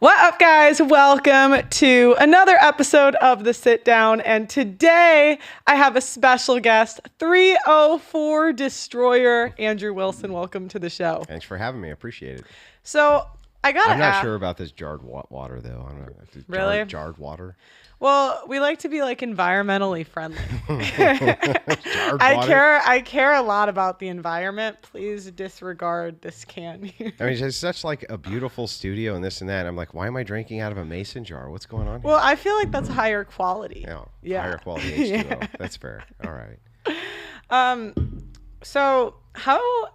What up, guys? Welcome to another episode of the Sit Down. And today I have a special guest, 304 Destroyer, Andrew Wilson. Welcome to the show. Thanks for having me. I appreciate it. So I'm not sure about this jarred water, though. I don't know. Really? Jarred water? Well, we like to be like environmentally friendly. Jarred I care a lot about the environment. Please disregard this can. I mean, it's such like a beautiful studio and this and that. I'm like, why am I drinking out of a mason jar? What's going on here? Well, I feel like that's higher quality. Yeah. Higher quality H2O. Yeah. That's fair. All right. So how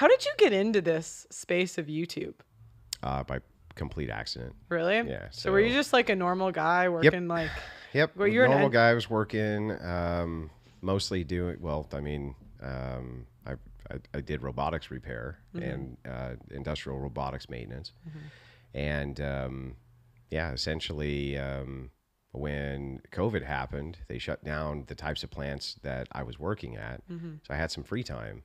did you get into this space of YouTube? By complete accident. Really? Yeah. So were you just like a normal guy working like? Yep. Well, you're normal guy. I was working, mostly doing. Well, I mean, I did robotics repair and industrial robotics maintenance, and essentially, when COVID happened, they shut down the types of plants that I was working at. So I had some free time,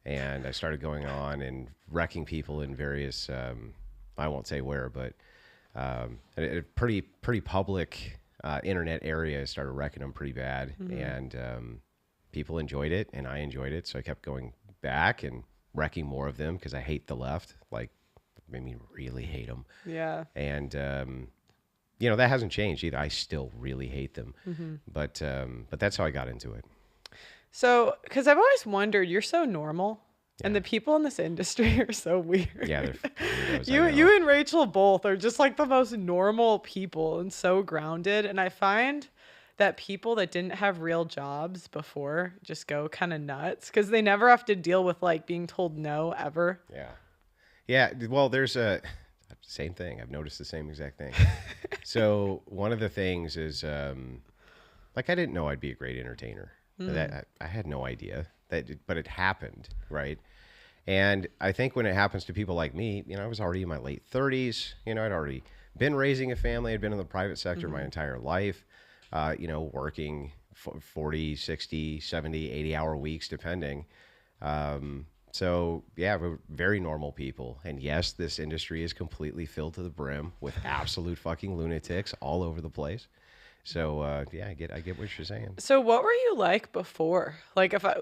and I started going on and wrecking people in various. I won't say where, but a pretty public internet area. I started wrecking them pretty bad, and people enjoyed it, and I enjoyed it. So I kept going back and wrecking more of them because I hate the left. Like, made me really hate them. Yeah. And that hasn't changed either. I still really hate them, but that's how I got into it. So, because I've always wondered, you're so normal. Yeah. And the people in this industry are so weird. Yeah, they're weirdos. You and Rachel both are just like the most normal people and so grounded. And I find that people that didn't have real jobs before just go kind of nuts because they never have to deal with like being told no ever. Yeah. Yeah. Well, there's same thing. I've noticed the same exact thing. So one of the things is like I didn't know I'd be a great entertainer. I had no idea. But it happened, right? And I think when it happens to people like me, I was already in my late 30s. I'd already been raising a family. I'd been in the private sector my entire life, working 40, 60, 70, 80-hour weeks, depending. So, yeah, we're very normal people. And yes, this industry is completely filled to the brim with absolute fucking lunatics all over the place. So I get what you're saying. So what were you like before? Like if a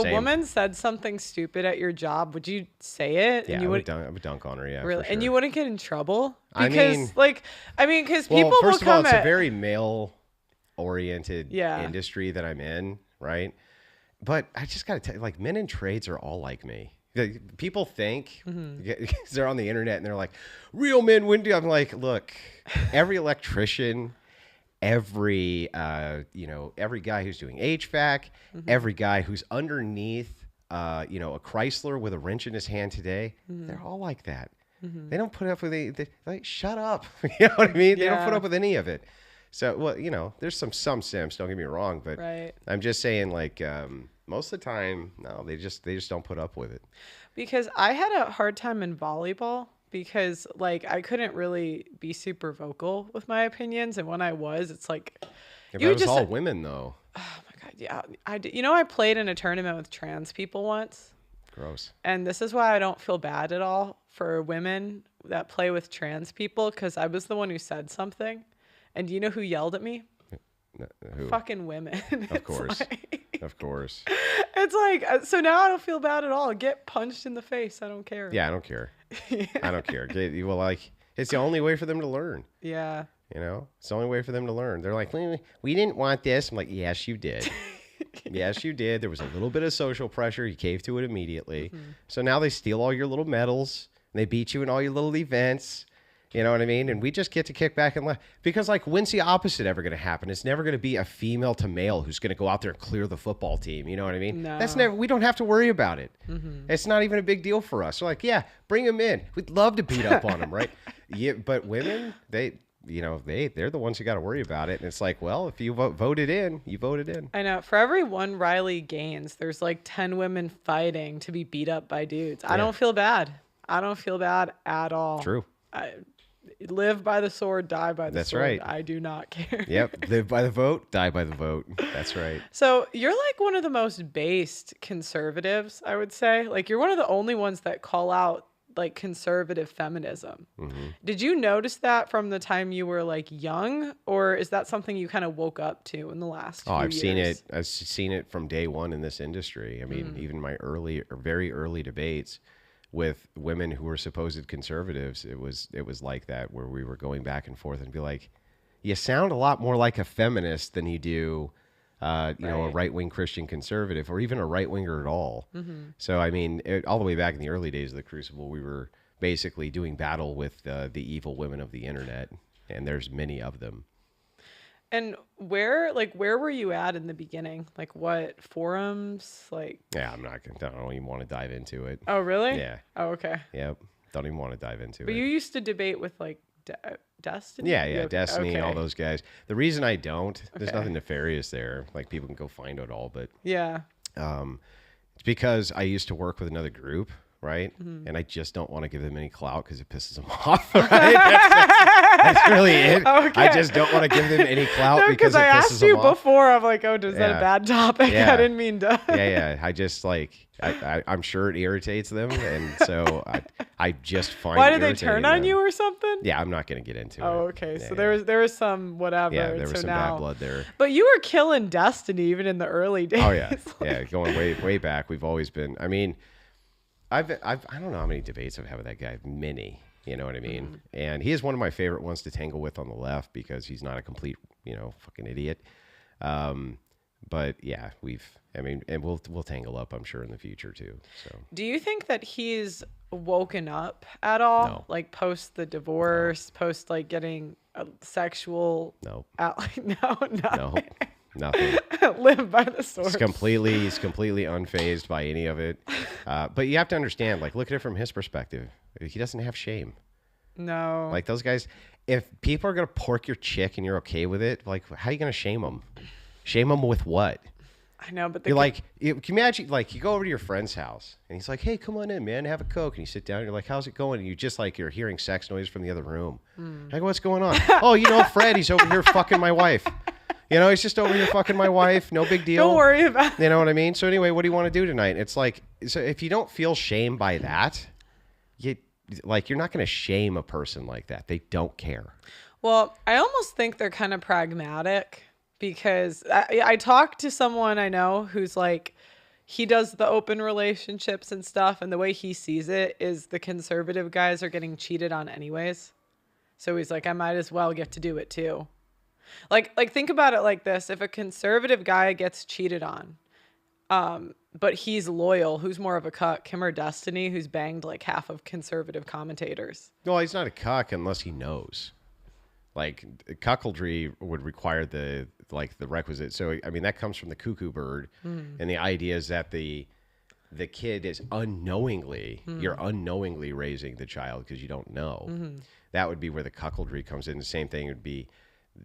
Same. woman said something stupid at your job, would you say it? Yeah, and you I would dunk on her. Yeah, really, for sure. and you wouldn't get in trouble because because people first will of all, come it's at a very male-oriented industry that I'm in, right? But I just gotta tell you, like, men in trades are all like me. People think they're on the internet and they're like, real men wouldn't do. I'm like, look, every electrician. Every guy who's doing HVAC, every guy who's underneath, a Chrysler with a wrench in his hand today, they're all like that. They don't put up with they like, shut up. You know what I mean? They don't put up with any of it. So, well, there's some simps, don't get me wrong, but I'm just saying, like, most of the time, no, they just don't put up with it. Because I had a hard time in volleyball. Because like I couldn't really be super vocal with my opinions, and when I was, it's like it was all women though. Oh my god, yeah, I did. I played in a tournament with trans people once. Gross. And this is why I don't feel bad at all for women that play with trans people, because I was the one who said something, and do you know who yelled at me? Who? Fucking women. Of course. Of course. It's like, so now I don't feel bad at all. Get punched in the face. I don't care. Yeah, I don't care. I don't care. Well, like, it's the only way for them to learn. Yeah. It's the only way for them to learn. They're like, we didn't want this. I'm like, yes, you did. Yes, you did. There was a little bit of social pressure. You caved to it immediately. So now they steal all your little medals. And they beat you in all your little events. You know what I mean? And we just get to kick back and laugh. Because, like, when's the opposite ever going to happen? It's never going to be a female to male who's going to go out there and clear the football team. You know what I mean? No. We don't have to worry about it. It's not even a big deal for us. We're like, yeah, bring them in. We'd love to beat up on them, right? Yeah, but women, they're the ones who got to worry about it. And it's like, well, if you voted in, you voted in. I know. For every one Riley Gaines, there's like 10 women fighting to be beat up by dudes. Yeah. I don't feel bad. I don't feel bad at all. True. Live by the sword, die by the That's sword. right. I do not care. Yep. Live by the vote, die by the vote. That's right. So you're like one of the most based conservatives, I would say. Like, you're one of the only ones that call out like conservative feminism. Mm-hmm. Did you notice that from the time you were like young, or is that something you kind of woke up to in the last few I've years? seen it. I've seen it from day one in this industry. I mean, even my early or very early debates with women who were supposed conservatives, it was like that, where we were going back and forth and be like, you sound a lot more like a feminist than you do, you know, a right-wing Christian conservative, or even a right-winger at all. So, I mean, all the way back in the early days of the Crucible, we were basically doing battle with the evil women of the internet, and there's many of them. And where were you at in the beginning? Like what forums? Like Yeah, I don't even want to dive into it. Oh, really? Yeah. Oh, okay. Yep. Don't even want to dive into it. But you used to debate with like Destiny? Yeah, Okay. Destiny, all Okay. those guys. The reason I don't, there's nothing nefarious there. Like, people can go find out all, but Yeah. it's because I used to work with another group, right? And I just don't want to give them any clout because it pisses them off, right? That's really it. Okay. I just don't want to give them any clout No, because it I pisses asked them you off. before. I'm like, oh, is that a Yeah. bad topic? Yeah. I didn't mean to. Yeah. I just like, I'm sure it irritates them. And so I just find Why it did they irritating turn on them. you or something? Yeah, I'm not going to get into it. Oh, okay. Yeah, So yeah. there was some whatever. Yeah, there was so some now, bad blood there. But you were killing Destiny even in the early days. Oh yeah, yeah. Going way back, we've always been. I mean, I don't know how many debates I've had with that guy. Many, you know what I mean. And he is one of my favorite ones to tangle with on the left because he's not a complete, fucking idiot. But yeah, and we'll tangle up, I'm sure, in the future too. So. Do you think that he's woken up at all? No. Like post the divorce, post like getting a sexual No, out? Like no. nothing. Live by the sword. He's completely unfazed by any of it. But you have to understand, like, look at it from his perspective. He doesn't have shame. No. Like those guys, if people are going to pork your chick and you're okay with it, like, how are you going to shame them? Shame them with what? I know, but You're like, can you imagine, like, you go over to your friend's house and he's like, hey, come on in, man, have a Coke. And you sit down and you're like, how's it going? And you just like, you're hearing sex noise from the other room. Like, what's going on? Oh, Fred, he's over here fucking my wife. He's just over here fucking my wife. No big deal. Don't worry about it. You know what I mean? So anyway, what do you want to do tonight? It's like, so if you don't feel shame by that, you're not going to shame a person like that. They don't care. Well, I almost think they're kind of pragmatic because I talked to someone I know who's like, he does the open relationships and stuff. And the way he sees it is the conservative guys are getting cheated on anyways. So he's like, I might as well get to do it too. Like think about it like this. If a conservative guy gets cheated on, but he's loyal, who's more of a cuck, him or Destiny, who's banged like half of conservative commentators? Well, he's not a cuck unless he knows. Like, cuckoldry would require the requisite. So, I mean, that comes from the cuckoo bird. And the idea is that the kid is you're unknowingly raising the child because you don't know. That would be where the cuckoldry comes in. The same thing would be,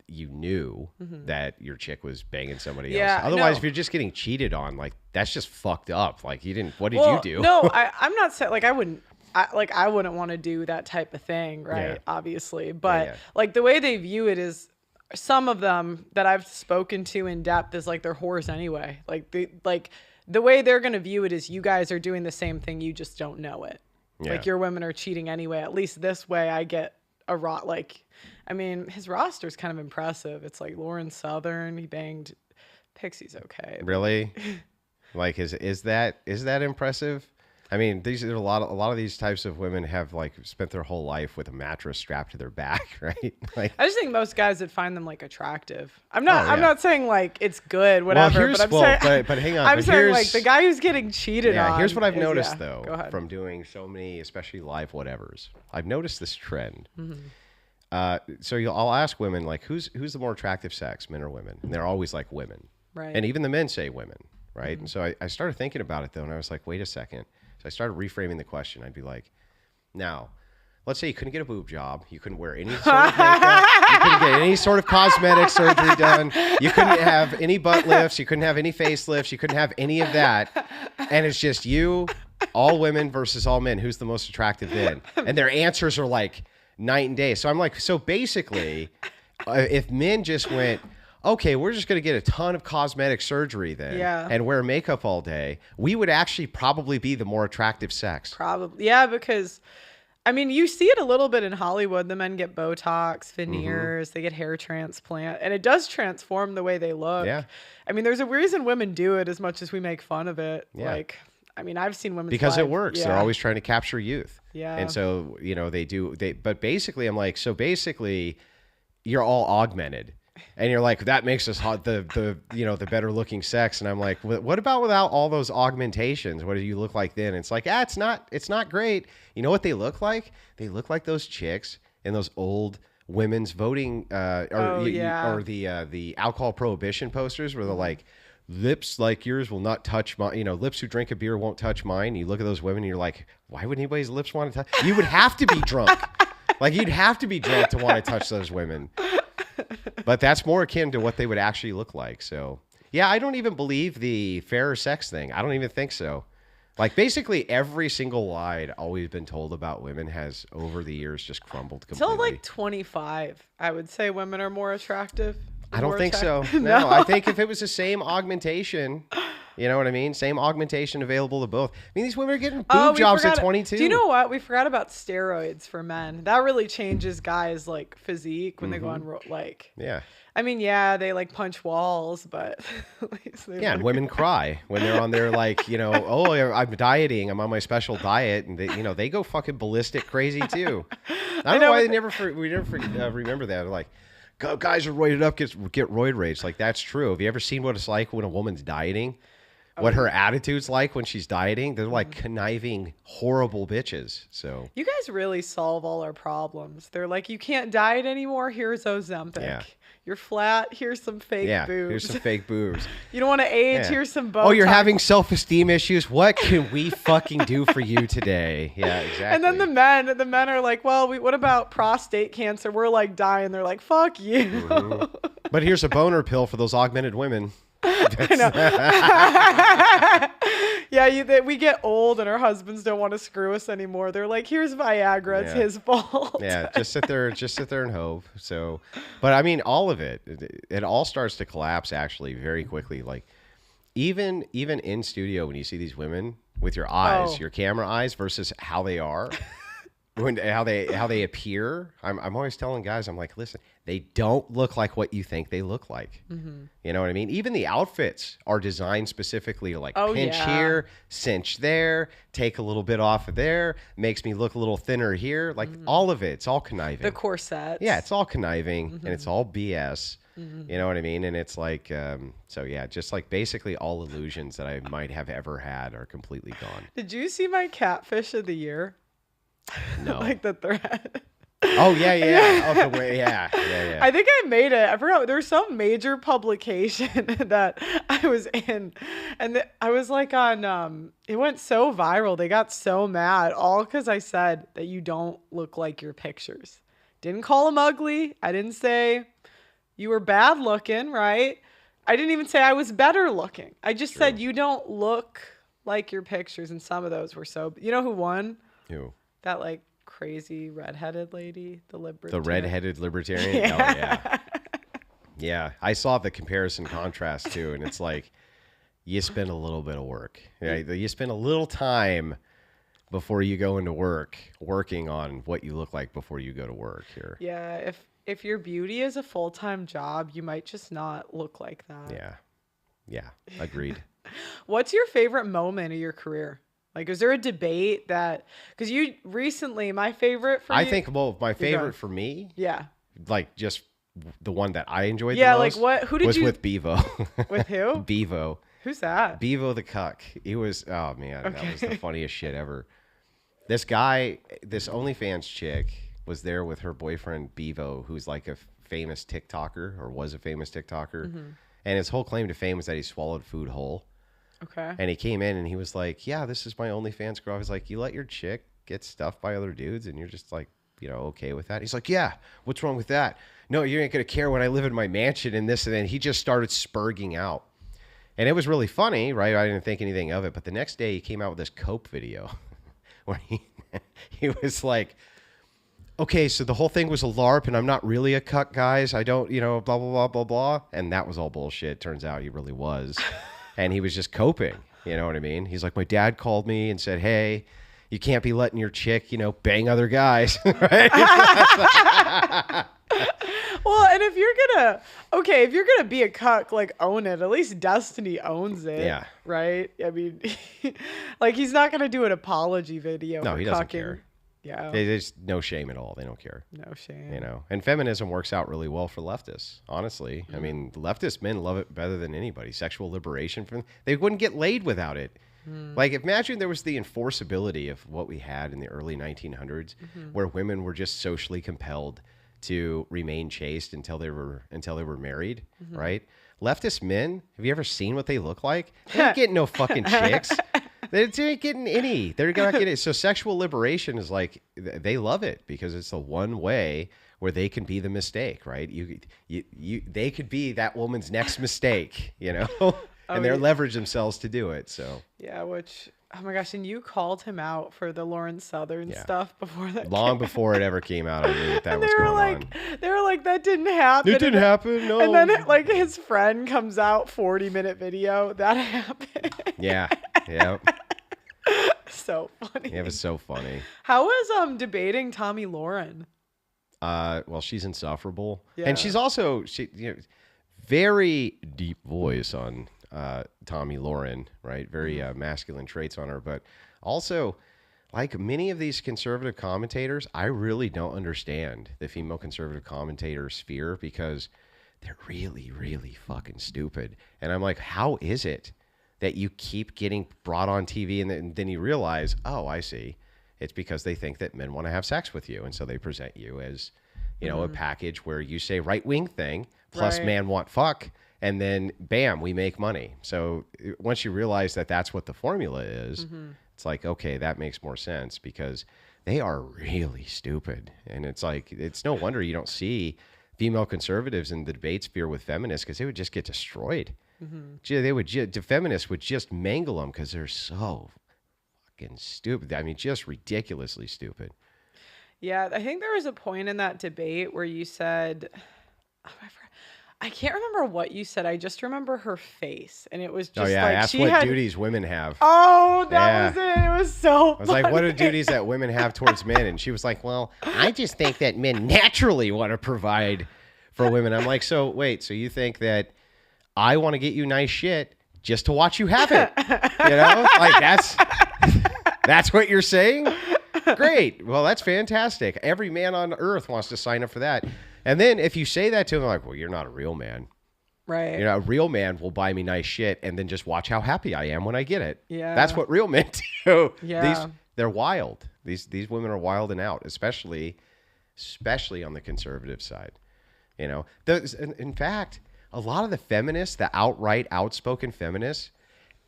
you knew that your chick was banging somebody else. Otherwise, if you're just getting cheated on, like, that's just fucked up. Like, what did you do? No, I'm not saying, like, I wouldn't want to do that type of thing, right? Yeah. Obviously. But Yeah. like the way they view it is, some of them that I've spoken to in depth is like they're whores anyway. Like the way they're going to view it is, you guys are doing the same thing, you just don't know it. Yeah. Like, your women are cheating anyway. At least this way I get I mean, his roster's kind of impressive. It's like Lauren Southern, he banged Pixie's okay. Really? Like, is that impressive? I mean, these are a lot of these types of women have like spent their whole life with a mattress strapped to their back, right? Like, I just think most guys would find them like attractive. I'm not saying like it's good, whatever. Well, but I'm saying, but hang on. I'm but saying like the guy who's getting cheated on. Here's what I've noticed Go though, ahead. from doing so many, especially live whatevers. I've noticed this trend. So I'll ask women, like, who's the more attractive sex, men or women? And they're always like women. Right. And even the men say women, right? And so I started thinking about it though, and I was like, wait a second. So I started reframing the question. I'd be like, now, let's say you couldn't get a boob job. You couldn't wear any sort of makeup. You couldn't get any sort of cosmetic surgery done. You couldn't have any butt lifts. You couldn't have any facelifts. You couldn't have any of that. And it's just you, all women versus all men. Who's the most attractive then? And their answers are like night and day. So I'm like, so basically, if men just went, okay, we're just going to get a ton of cosmetic surgery then and wear makeup all day, we would actually probably be the more attractive sex. Probably. Yeah, because I mean, you see it a little bit in Hollywood. The men get Botox, veneers, they get hair transplant, and it does transform the way they look. Yeah. I mean, there's a reason women do it as much as we make fun of it. Yeah. Like, I mean, I've seen women because it works. They're always trying to capture youth. Yeah. And so, you know, but basically I'm like, so basically you're all augmented. And you're like, that makes us hot, the you know, the better looking sex. And I'm like, what about without all those augmentations? What do you look like then? It's like, it's not great. You know what they look like? They look like those chicks in those old women's voting or the alcohol prohibition posters where they're like, lips like yours will not touch my, you know, lips who drink a beer won't touch mine. You look at those women and you're like, why would anybody's lips want to touch? You would have to be drunk. Like you'd have to be drunk to want to touch those women. But that's more akin to what they would actually look like. So, yeah, I don't even believe the fairer sex thing. I don't even think so. Like, basically, every single lie I'd always been told about women has, over the years, just crumbled completely. Till like 25, I would say women are more attractive. I don't think so. No, I think if it was the same augmentation, you know what I mean? Same augmentation available to both. I mean, these women are getting boob jobs at 22. Do you know what? We forgot about steroids for men. That really changes guys' like physique when they go on like. Yeah. I mean, yeah, they like punch walls, but and women cry when they're on their like, you know, oh, I'm dieting, I'm on my special diet, and they, you know, they go fucking ballistic crazy too. I don't know why we never remember that. They're like, guys are roided up, get roid rage. Like, that's true. Have you ever seen what it's like when a woman's dieting? What her attitude's like when she's dieting? They're like conniving, horrible bitches. So you guys really solve all our problems. They're like, you can't diet anymore. Here's Ozempic. Yeah. You're flat. Here's some fake boobs. Here's some fake boobs. You don't want to age. Yeah. Here's some Botox. Oh, you're having self-esteem issues. What can we fucking do for you today? Yeah, exactly. And then the men are like, well, what about prostate cancer? We're like dying. They're like, fuck you. Mm-hmm. But here's a boner pill for those augmented women. I know. Yeah, we get old and our husbands don't want to screw us anymore. They're like, here's Viagra. It's his fault. Yeah, just sit there and hope. So, but I mean, all of it all starts to collapse actually very quickly. Like even in studio, when you see these women with your eyes, your camera eyes versus how they are. How they appear, I'm always telling guys, I'm like, listen, they don't look like what you think they look like. Mm-hmm. You know what I mean? Even the outfits are designed specifically to like pinch here, cinch there, take a little bit off of there, makes me look a little thinner here. Like all of it, it's all conniving. The corsets. Yeah, it's all conniving and it's all BS. Mm-hmm. You know what I mean? And it's like, so yeah, just like basically all illusions that I might have ever had are completely gone. Did you see my catfish of the year? No. Like the thread. Oh, yeah. Oh, the way, yeah. I think I made it. I forgot. There's some major publication that I was in. And I was like on, it went so viral. They got so mad. All because I said that you don't look like your pictures. Didn't call them ugly. I didn't say you were bad looking, right? I didn't even say I was better looking. I just said you don't look like your pictures. And some of those were so, you know who won? Who? That like crazy redheaded lady, the libertarian. The redheaded libertarian? Yeah. Yeah. I saw the comparison contrast too. And it's like, you spend a little bit of work. You spend a little time before you go into work, working on what you look like before you go to work here. Yeah. If your beauty is a full-time job, you might just not look like that. Yeah. Yeah. Agreed. What's your favorite moment of your career? Like, is there a debate that, because you recently, my favorite for you? My favorite for me, like just the one that I enjoyed the most. Yeah, like who did was with Bevo. With who? Bevo. Who's that? Bevo the cuck. He was, oh man, that was the funniest shit ever. This guy, this OnlyFans chick was there with her boyfriend Bevo, who's like a famous TikToker or was a famous TikToker. Mm-hmm. And his whole claim to fame was that he swallowed food whole. Okay. And he came in and he was like, yeah, this is my OnlyFans girl. I was like, you let your chick get stuffed by other dudes and you're just like, you know, okay with that? He's like, yeah, what's wrong with that? No, you ain't going to care when I live in my mansion and this and then. He just started spurging out. And it was really funny, right? I didn't think anything of it. But the next day he came out with this Cope video where he was like, okay, so the whole thing was a LARP and I'm not really a cuck, guys. I don't, blah, blah, blah, blah, blah. And that was all bullshit. Turns out he really was. And he was just coping. You know what I mean? He's like, my dad called me and said, hey, you can't be letting your chick, bang other guys. Right? Well, and if you're gonna be a cuck, like, own it. At least Destiny owns it. Yeah. Right? I mean, like, he's not gonna do an apology video. No, for he doesn't cucking. care. Yeah. There's no shame at all. They don't care. No shame. And feminism works out really well for leftists, honestly. I mean, leftist men love it better than anybody. Sexual liberation from they wouldn't get laid without it. Like, imagine there was the enforceability of what we had in the early 1900s, where women were just socially compelled to remain chaste until they were married, right? Leftist men, have you ever seen what they look like? They ain't getting no fucking chicks. They ain't getting any. They're not getting it. So sexual liberation is like, they love it because it's the one way where they can be the mistake, right? They could be that woman's next mistake, and they're leverage themselves to do it. So yeah, which, oh my gosh, and you called him out for the Lauren Southern stuff before that. Long before it ever came out, I knew that was going on. They were like, that didn't happen. It didn't happen. No. And then his friend comes out, 40-minute video. That happened. Yeah. Yeah. So funny. Yeah, it was so funny. How was debating Tommy Lauren? Well, she's insufferable, Yeah. and she's also very deep voice on Tommy Lauren, right? Very masculine traits on her, but also, like many of these conservative commentators, I really don't understand the female conservative commentator sphere because they're really, really fucking stupid. And I'm like, how is it that you keep getting brought on TV and then you realize, oh, I see. It's because they think that men want to have sex with you. And so they present you as, a package where you say right-wing thing plus man want fuck. And then bam, we make money. So once you realize that that's what the formula is, it's like, okay, that makes more sense because they are really stupid. And it's like, it's no wonder you don't see female conservatives in the debate sphere with feminists because they would just get destroyed. The feminists would just mangle them because they're so fucking stupid. I mean, just ridiculously stupid. Yeah, I think there was a point in that debate where you said, I can't remember what you said. I just remember her face, and it was just ask what duties women have. Oh, that was it. It was so I was like, what are duties that women have towards men? And she was like, well, I just think that men naturally want to provide for women. I'm like, so wait, so you think that I want to get you nice shit just to watch you have it? Like that's what you're saying? Great. Well, that's fantastic. Every man on earth wants to sign up for that. And then if you say that to them, like, well, you're not a real man. Right. A real man will buy me nice shit and then just watch how happy I am when I get it. Yeah. That's what real men do. Yeah. They're wild. These women are wild and out, especially on the conservative side. In fact, a lot of the feminists, the outright outspoken feminists,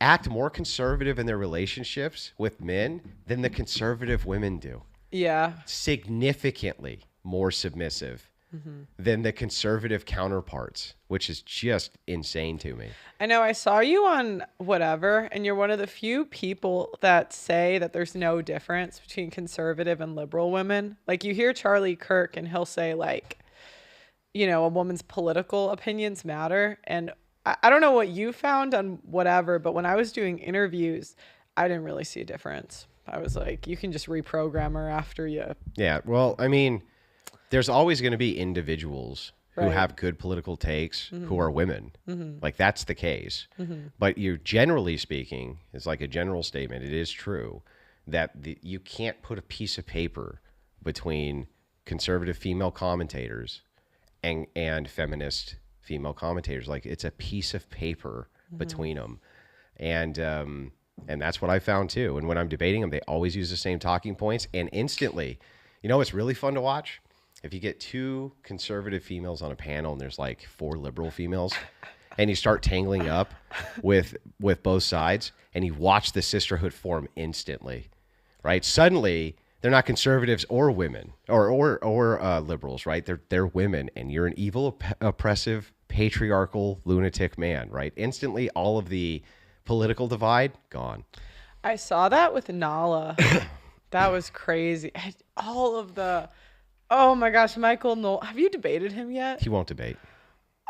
act more conservative in their relationships with men than the conservative women do. Yeah. Significantly more submissive than the conservative counterparts, which is just insane to me. I know. I saw you on whatever, and you're one of the few people that say that there's no difference between conservative and liberal women. Like, you hear Charlie Kirk, and he'll say, like, a woman's political opinions matter. And I don't know what you found on whatever, but when I was doing interviews, I didn't really see a difference. I was like, you can just reprogram her after you. Yeah. Well, I mean, there's always going to be individuals who have good political takes who are women. Like, that's the case. But generally speaking, it's like a general statement. It is true that you can't put a piece of paper between conservative female commentators and feminist female commentators. Like, it's a piece of paper between them. And that's what I found too. And when I'm debating them, they always use the same talking points. And instantly, it's really fun to watch. If you get two conservative females on a panel and there's like 4 liberal females and you start tangling up with both sides and you watch the sisterhood form instantly, right? Suddenly they're not conservatives or women or liberals, right? They're women, and you're an evil, oppressive, patriarchal, lunatic man, right? Instantly, all of the political divide gone. I saw that with Nala. That was crazy. All of the Oh my gosh, Michael Knoll. Have you debated him yet? He won't debate.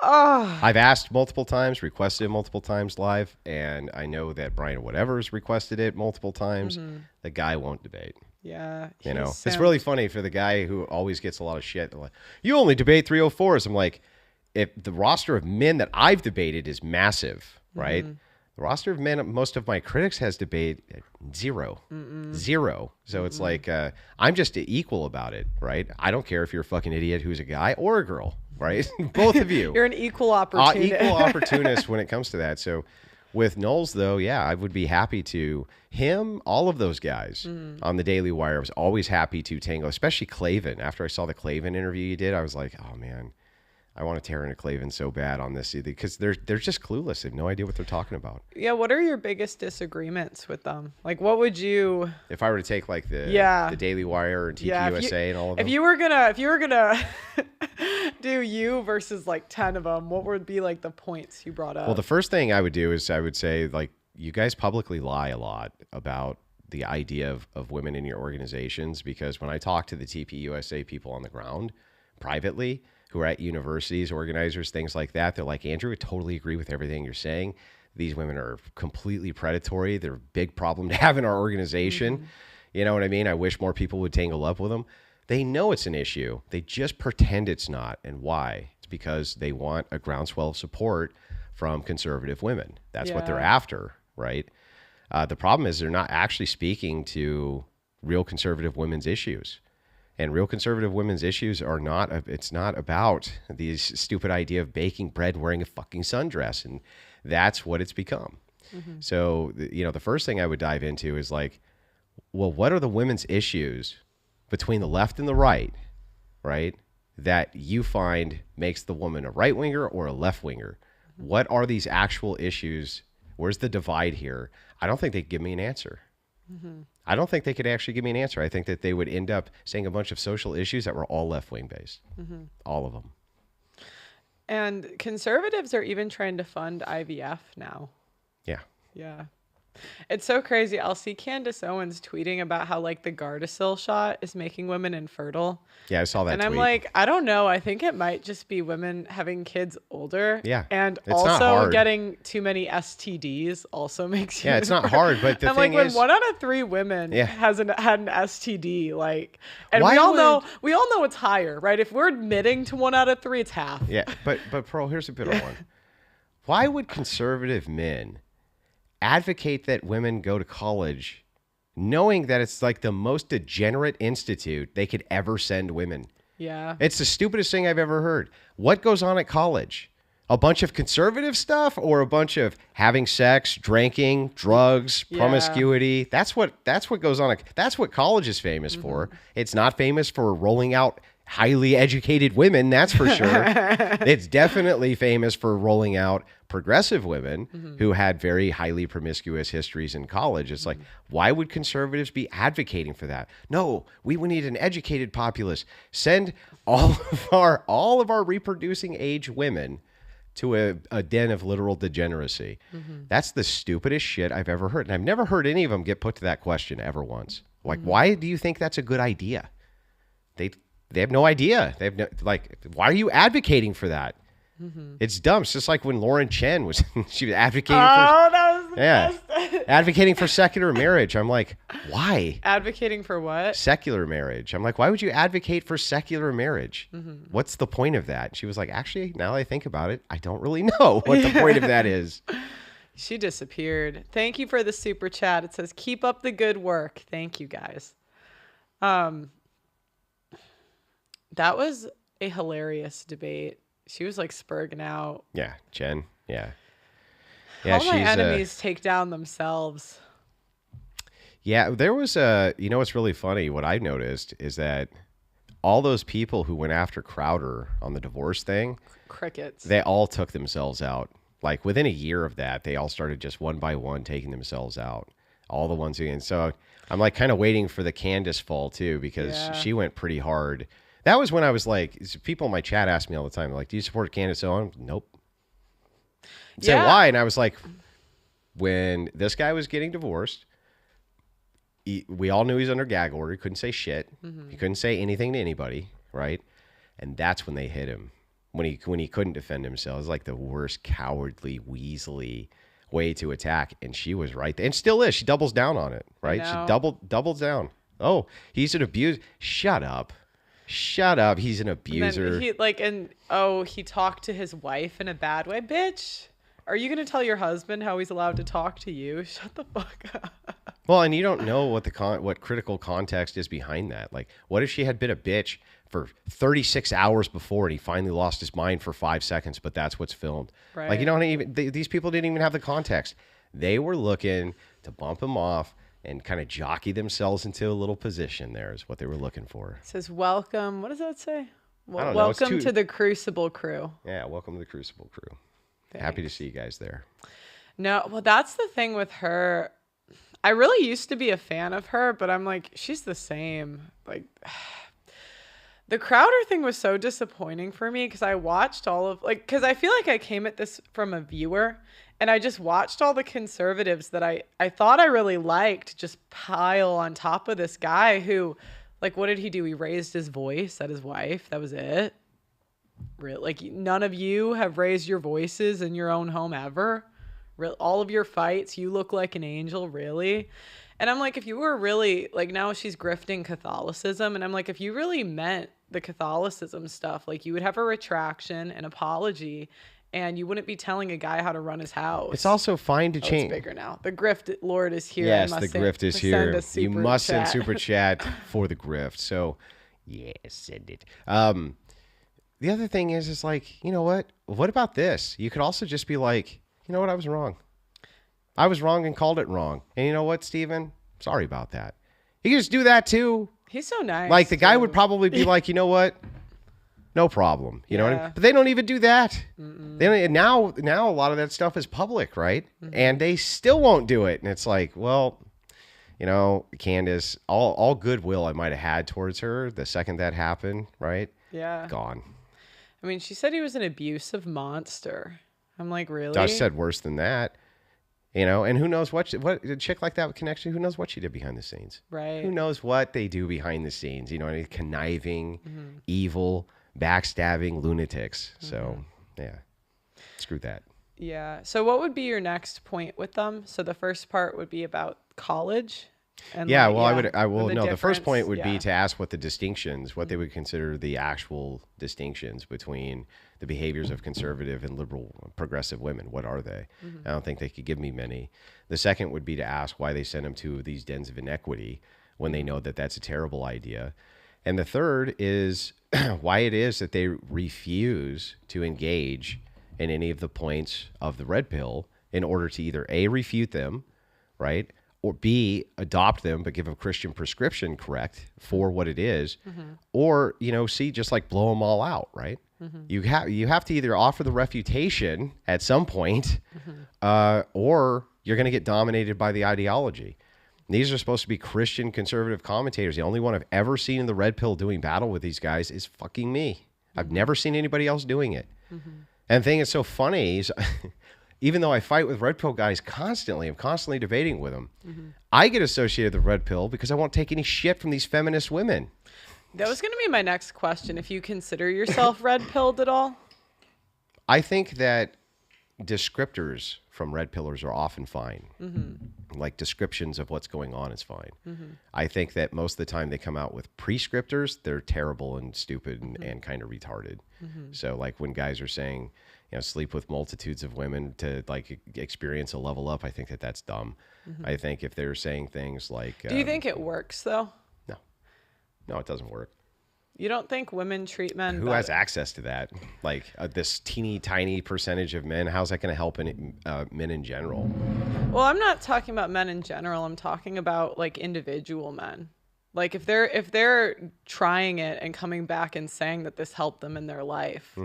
Oh, I've asked multiple times, requested it multiple times live, and I know that Brian Whatever's requested it multiple times. The guy won't debate. yeah. You know, it's really funny for the guy who always gets a lot of shit. Like, you only debate 304s. I'm like, if the roster of men that I've debated is massive, right? The roster of men most of my critics has debated zero. So it's like, I'm just equal about it, right? I don't care if you're a fucking idiot who's a guy or a girl, right? Both of you. You're an equal opportunist. Equal opportunist when it comes to that. So with Knowles, though, yeah, I would be happy to him, all of those guys on the Daily Wire. I was always happy to tangle, especially Clavin. After I saw the Clavin interview you did, I was like, oh man, I want to tear into Clavin so bad on this because they're just clueless. They have no idea what they're talking about. Yeah, what are your biggest disagreements with them? Like, what would you? If I were to take like the Daily Wire and TPUSA and all of them. If you were gonna do you versus like 10 of them, what would be like the points you brought up? Well, the first thing I would do is I would say, like, you guys publicly lie a lot about the idea of women in your organizations, because when I talk to the TPUSA people on the ground privately, who are at universities, organizers, things like that, they're like, Andrew, I totally agree with everything you're saying. These women are completely predatory. They're a big problem to have in our organization. You know what I mean? I wish more people would tangle up with them. They know it's an issue. They just pretend it's not. And why? It's because they want a groundswell of support from conservative women. That's what they're after, right? The problem is they're not actually speaking to real conservative women's issues. And real conservative women's issues are not, it's not about these stupid idea of baking bread and wearing a fucking sundress. And that's what it's become. So, you know, the first thing I would dive into is like, well, what are the women's issues between the left and the right, that you find makes the woman a right winger or a left winger? What are these actual issues? Where's the divide here? I don't think they'd give me an answer. I don't think they could actually give me an answer. I think that they would end up saying a bunch of social issues that were all left-wing based. All of them. And conservatives are even trying to fund IVF now. Yeah. It's so crazy. I'll see Candace Owens tweeting about how like the Gardasil shot is making women infertile. Yeah, I saw that and tweet. I'm like, I don't know. I think it might just be women having kids older. Yeah. And It's not also hard. getting too many STDs also makes you. Yeah, it's not hard, but the I'm thing like, is, when 1 out of 3 women had an STD, like, and Why we all would- know it's higher, right? If we're admitting to 1 out of 3, it's half. yeah, but Pearl, here's a better one. Why would conservative men advocate that women go to college knowing that it's like the most degenerate institute they could ever send women? Yeah. It's the stupidest thing I've ever heard. What goes on at college? A bunch of conservative stuff or a bunch of having sex, drinking, drugs, promiscuity? That's what goes on. That's what college is famous for. It's not famous for rolling out highly educated women, that's for sure. It's definitely famous for rolling out progressive women who had very highly promiscuous histories in college. It's like, why would conservatives be advocating for that? No, we would need an educated populace. Send all of our reproducing age women to a den of literal degeneracy. That's the stupidest shit I've ever heard. And I've never heard any of them get put to that question ever once. Like, why do you think that's a good idea? They have no idea. They have no, like, why are you advocating for that? It's dumb. It's just like when Lauren Chen was, she was advocating that was the best. advocating for secular marriage. I'm like, why? Advocating for what? Secular marriage. I'm like, why would you advocate for secular marriage? What's the point of that? She was like, actually, now that I think about it, I don't really know what the point of that is. She disappeared. Thank you for the super chat. It says, keep up the good work. Thank you, guys. That was a hilarious debate. She was like spurging out. Yeah, Jen. Yeah. All my enemies take down themselves. Yeah, there was what's really funny, what I noticed is that all those people who went after Crowder on the divorce thing, crickets. They all took themselves out. Like within a year of that, they all started just one by one taking themselves out. All the ones who, and so I'm like kind of waiting for the Candace fall too, because she went pretty hard. That was when I was like, people in my chat ask me all the time, like, do you support Candace Owens? Nope. Say why? And I was like, when this guy was getting divorced, we all knew he's under gag order. He couldn't say shit. He couldn't say anything to anybody, right? And that's when they hit him. When he couldn't defend himself. It was like the worst cowardly, weaselly way to attack. And she was right there. And still is. She doubles down on it, right? She doubles down. Oh, he's an abuser. Shut up. Shut up. He's an abuser. He talked to his wife in a bad way. Bitch, are you going to tell your husband how he's allowed to talk to you? Shut the fuck up. Well, and you don't know what what critical context is behind that. Like, what if she had been a bitch for 36 hours before and he finally lost his mind for 5 seconds, but that's what's filmed. Right. Like, you don't even, these people didn't even have the context. They were looking to bump him off and kind of jockey themselves into a little position there is what they were looking for. It says, welcome. What does that say? Welcome to the Crucible crew. Yeah, welcome to the Crucible crew. Thanks. Happy to see you guys there. No, well, that's the thing with her. I really used to be a fan of her, but I'm like, she's the same. Like, the Crowder thing was so disappointing for me because I watched because I feel like I came at this from a viewer. And I just watched all the conservatives that I thought I really liked just pile on top of this guy who, like, what did he do? He raised his voice at his wife. That was it. Really? Like, none of you have raised your voices in your own home ever. All of your fights, you look like an angel, really? And I'm like, if you were really, like, now she's grifting Catholicism. And I'm like, if you really meant the Catholicism stuff, like, you would have a retraction, an apology, and you wouldn't be telling a guy how to run his house. It's also fine to change. It's bigger now. The grift lord is here. Yes, the grift is here. You must send super chat for the grift. So, yes, send it. The other thing is like, you know what? What about this? You could also just be like, you know what? I was wrong. I was wrong and called it wrong. And you know what, Steven? Sorry about that. You can just do that too. He's so nice. Like the guy would probably be like, you know what? No problem. You know what I mean? But they don't even do that. They don't, now a lot of that stuff is public, right? Mm-hmm. And they still won't do it. And it's like, well, you know, Candace, all goodwill I might have had towards her the second that happened, right? Yeah. Gone. I mean, she said he was an abusive monster. I'm like, really? Josh said worse than that. You know, and who knows what a chick like that with connection, who knows what she did behind the scenes? Right. Who knows what they do behind the scenes? You know, any conniving, evil, backstabbing lunatics. So, yeah, screw that. Yeah. So what would be your next point with them? So the first part would be about college. And the first point would be to ask what the distinctions, what they would consider the actual distinctions between the behaviors of conservative and liberal progressive women. What are they? I don't think they could give me many. The second would be to ask why they send them to these dens of inequity when they know that that's a terrible idea. And the third is why it is that they refuse to engage in any of the points of the red pill in order to either A, refute them, right? Or B, adopt them, but give a Christian prescription correct for what it is, or, you know, C, just like blow them all out, right? You have to either offer the refutation at some point, or you're going to get dominated by the ideology. These are supposed to be Christian conservative commentators. The only one I've ever seen in the red pill doing battle with these guys is fucking me. I've never seen anybody else doing it. And the thing that's so funny is, even though I fight with red pill guys constantly, I'm constantly debating with them. I get associated with red pill because I won't take any shit from these feminist women. That was going to be my next question. If you consider yourself red pilled at all? I think that descriptors from red pillars are often fine. Like descriptions of what's going on is fine. I think that most of the time they come out with prescriptors, they're terrible and stupid and kind of retarded. So like when guys are saying, you know, sleep with multitudes of women to like experience a level up, I think that that's dumb. I think if they're saying things like... Do you think it works though? No, it doesn't work. You don't think women treat men Who better? has access to that? Like this teeny tiny percentage of men, how's that going to help men in general? Well, I'm not talking about men in general. I'm talking about like individual men. Like if they're trying it and coming back and saying that this helped them in their life,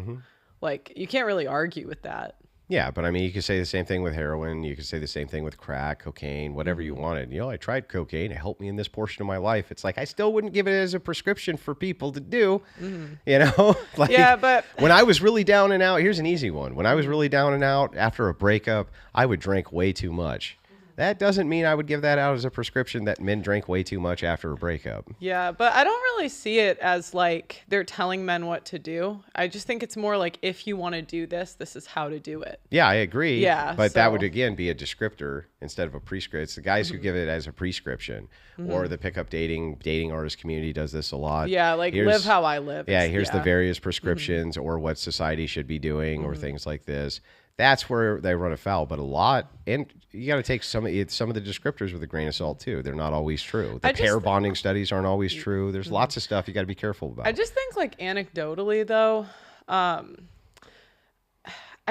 like you can't really argue with that. Yeah, but I mean, you could say the same thing with heroin. You could say the same thing with crack, cocaine, whatever you wanted. You know, I tried cocaine. It helped me in this portion of my life. It's like I still wouldn't give it as a prescription for people to do. You know, like yeah, but when I was really down and out, here's an easy one. When I was really down and out after a breakup, I would drink way too much. That doesn't mean I would give that out as a prescription that men drink way too much after a breakup. Yeah, but I don't really see it as like they're telling men what to do. I just think it's more like, if you want to do this, this is how to do it. Yeah, I agree. Yeah, but that would, again, be a descriptor instead of a prescription. It's the guys Mm-hmm. who give it as a prescription, or the pickup dating artist community does this a lot. Yeah, like live how I live. Yeah, here's the various Mm-hmm. prescriptions or what society should be doing or things like this. That's where they run afoul. But a lot, and you got to take some of the descriptors with a grain of salt too. They're not always true. The pair bonding studies aren't always true. There's lots of stuff you got to be careful about. I just think, like, anecdotally though, I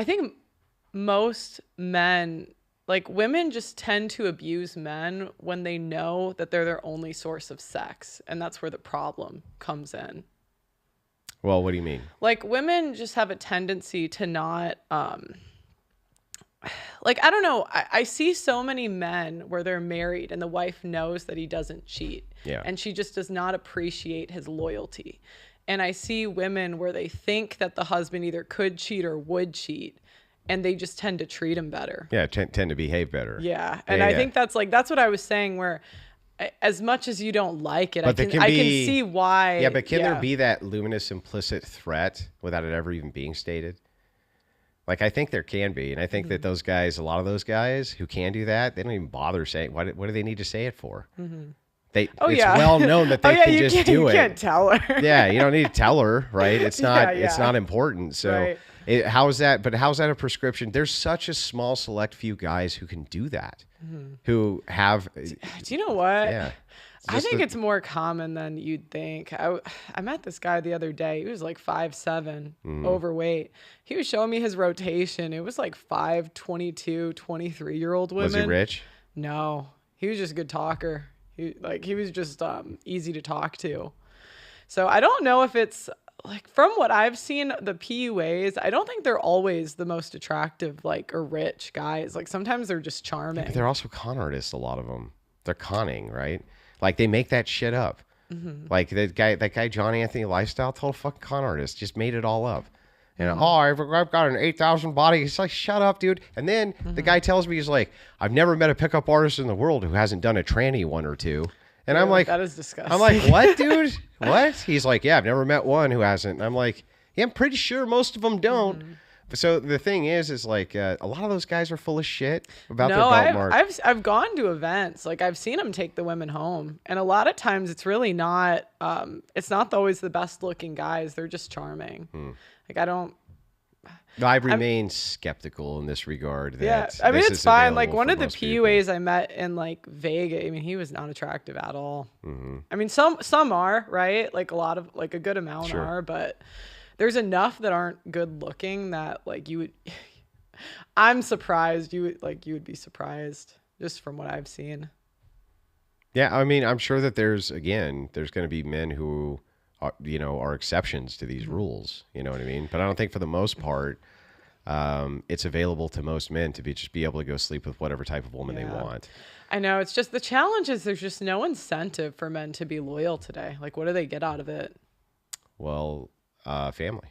think most men, like, women just tend to abuse men when they know that they're their only source of sex, and that's where the problem comes in. Well, what do you mean? Like, women just have a tendency to not, like, I don't know. I see so many men where they're married and the wife knows that he doesn't cheat. Yeah. And she just does not appreciate his loyalty. And I see women where they think that the husband either could cheat or would cheat, and they just tend to treat him better. Yeah, tend to behave better. Yeah. And I think that's what I was saying, where as much as you don't like it, I can see why. Yeah, but can there be that luminous implicit threat without it ever even being stated? Like, I think there can be. And I think that those guys, a lot of those guys who can do that, they don't even bother saying, what do they need to say it for? It's well known that they can just do it. You can't tell her. Yeah, you don't need to tell her, right? It's not it's not important. So how's that? But how's that a prescription? There's such a small select few guys who can do that, who have. Do you know what? Yeah. I think it's more common than you'd think. I met this guy the other day. He was like 5'7", overweight. He was showing me his rotation. It was like 5, 22, 23-year-old women. Was he rich? No, he was just a good talker. He was just easy to talk to. So I don't know if it's, like, from what I've seen, the PUAs, I don't think they're always the most attractive, like, or rich guys. Like, sometimes they're just charming. Yeah, but they're also con artists, a lot of them. They're conning, right? Like, they make that shit up. Like, that guy John Anthony Lifestyle, total fucking con artist, just made it all up. And I've got an 8,000 body. It's like, shut up, dude. And then the guy tells me, he's like, I've never met a pickup artist in the world who hasn't done a tranny one or two. And I'm like, that is disgusting. I'm like, what, dude? What? He's like, yeah, I've never met one who hasn't. And I'm like, yeah, I'm pretty sure most of them don't. So the thing is like, a lot of those guys are full of shit about their belt mark. I've gone to events. Like, I've seen them take the women home, and a lot of times it's really not. It's not always the best looking guys. They're just charming. Like, I remain skeptical in this regard. That I mean, this it's is fine. Like, available one for of the most people. PUAs I met in, like, Vegas, I mean, he was not attractive at all. I mean, some are, right? Like, a lot of, like, a good amount are, but there's enough that aren't good looking that, like, you would. I'm surprised you would be surprised just from what I've seen. Yeah, I mean, I'm sure that there's going to be men who are exceptions to these rules. You know what I mean? But I don't think for the most part, it's available to most men to just be able to go sleep with whatever type of woman they want. I know. It's just the challenge is there's just no incentive for men to be loyal today. Like, what do they get out of it? Well, family.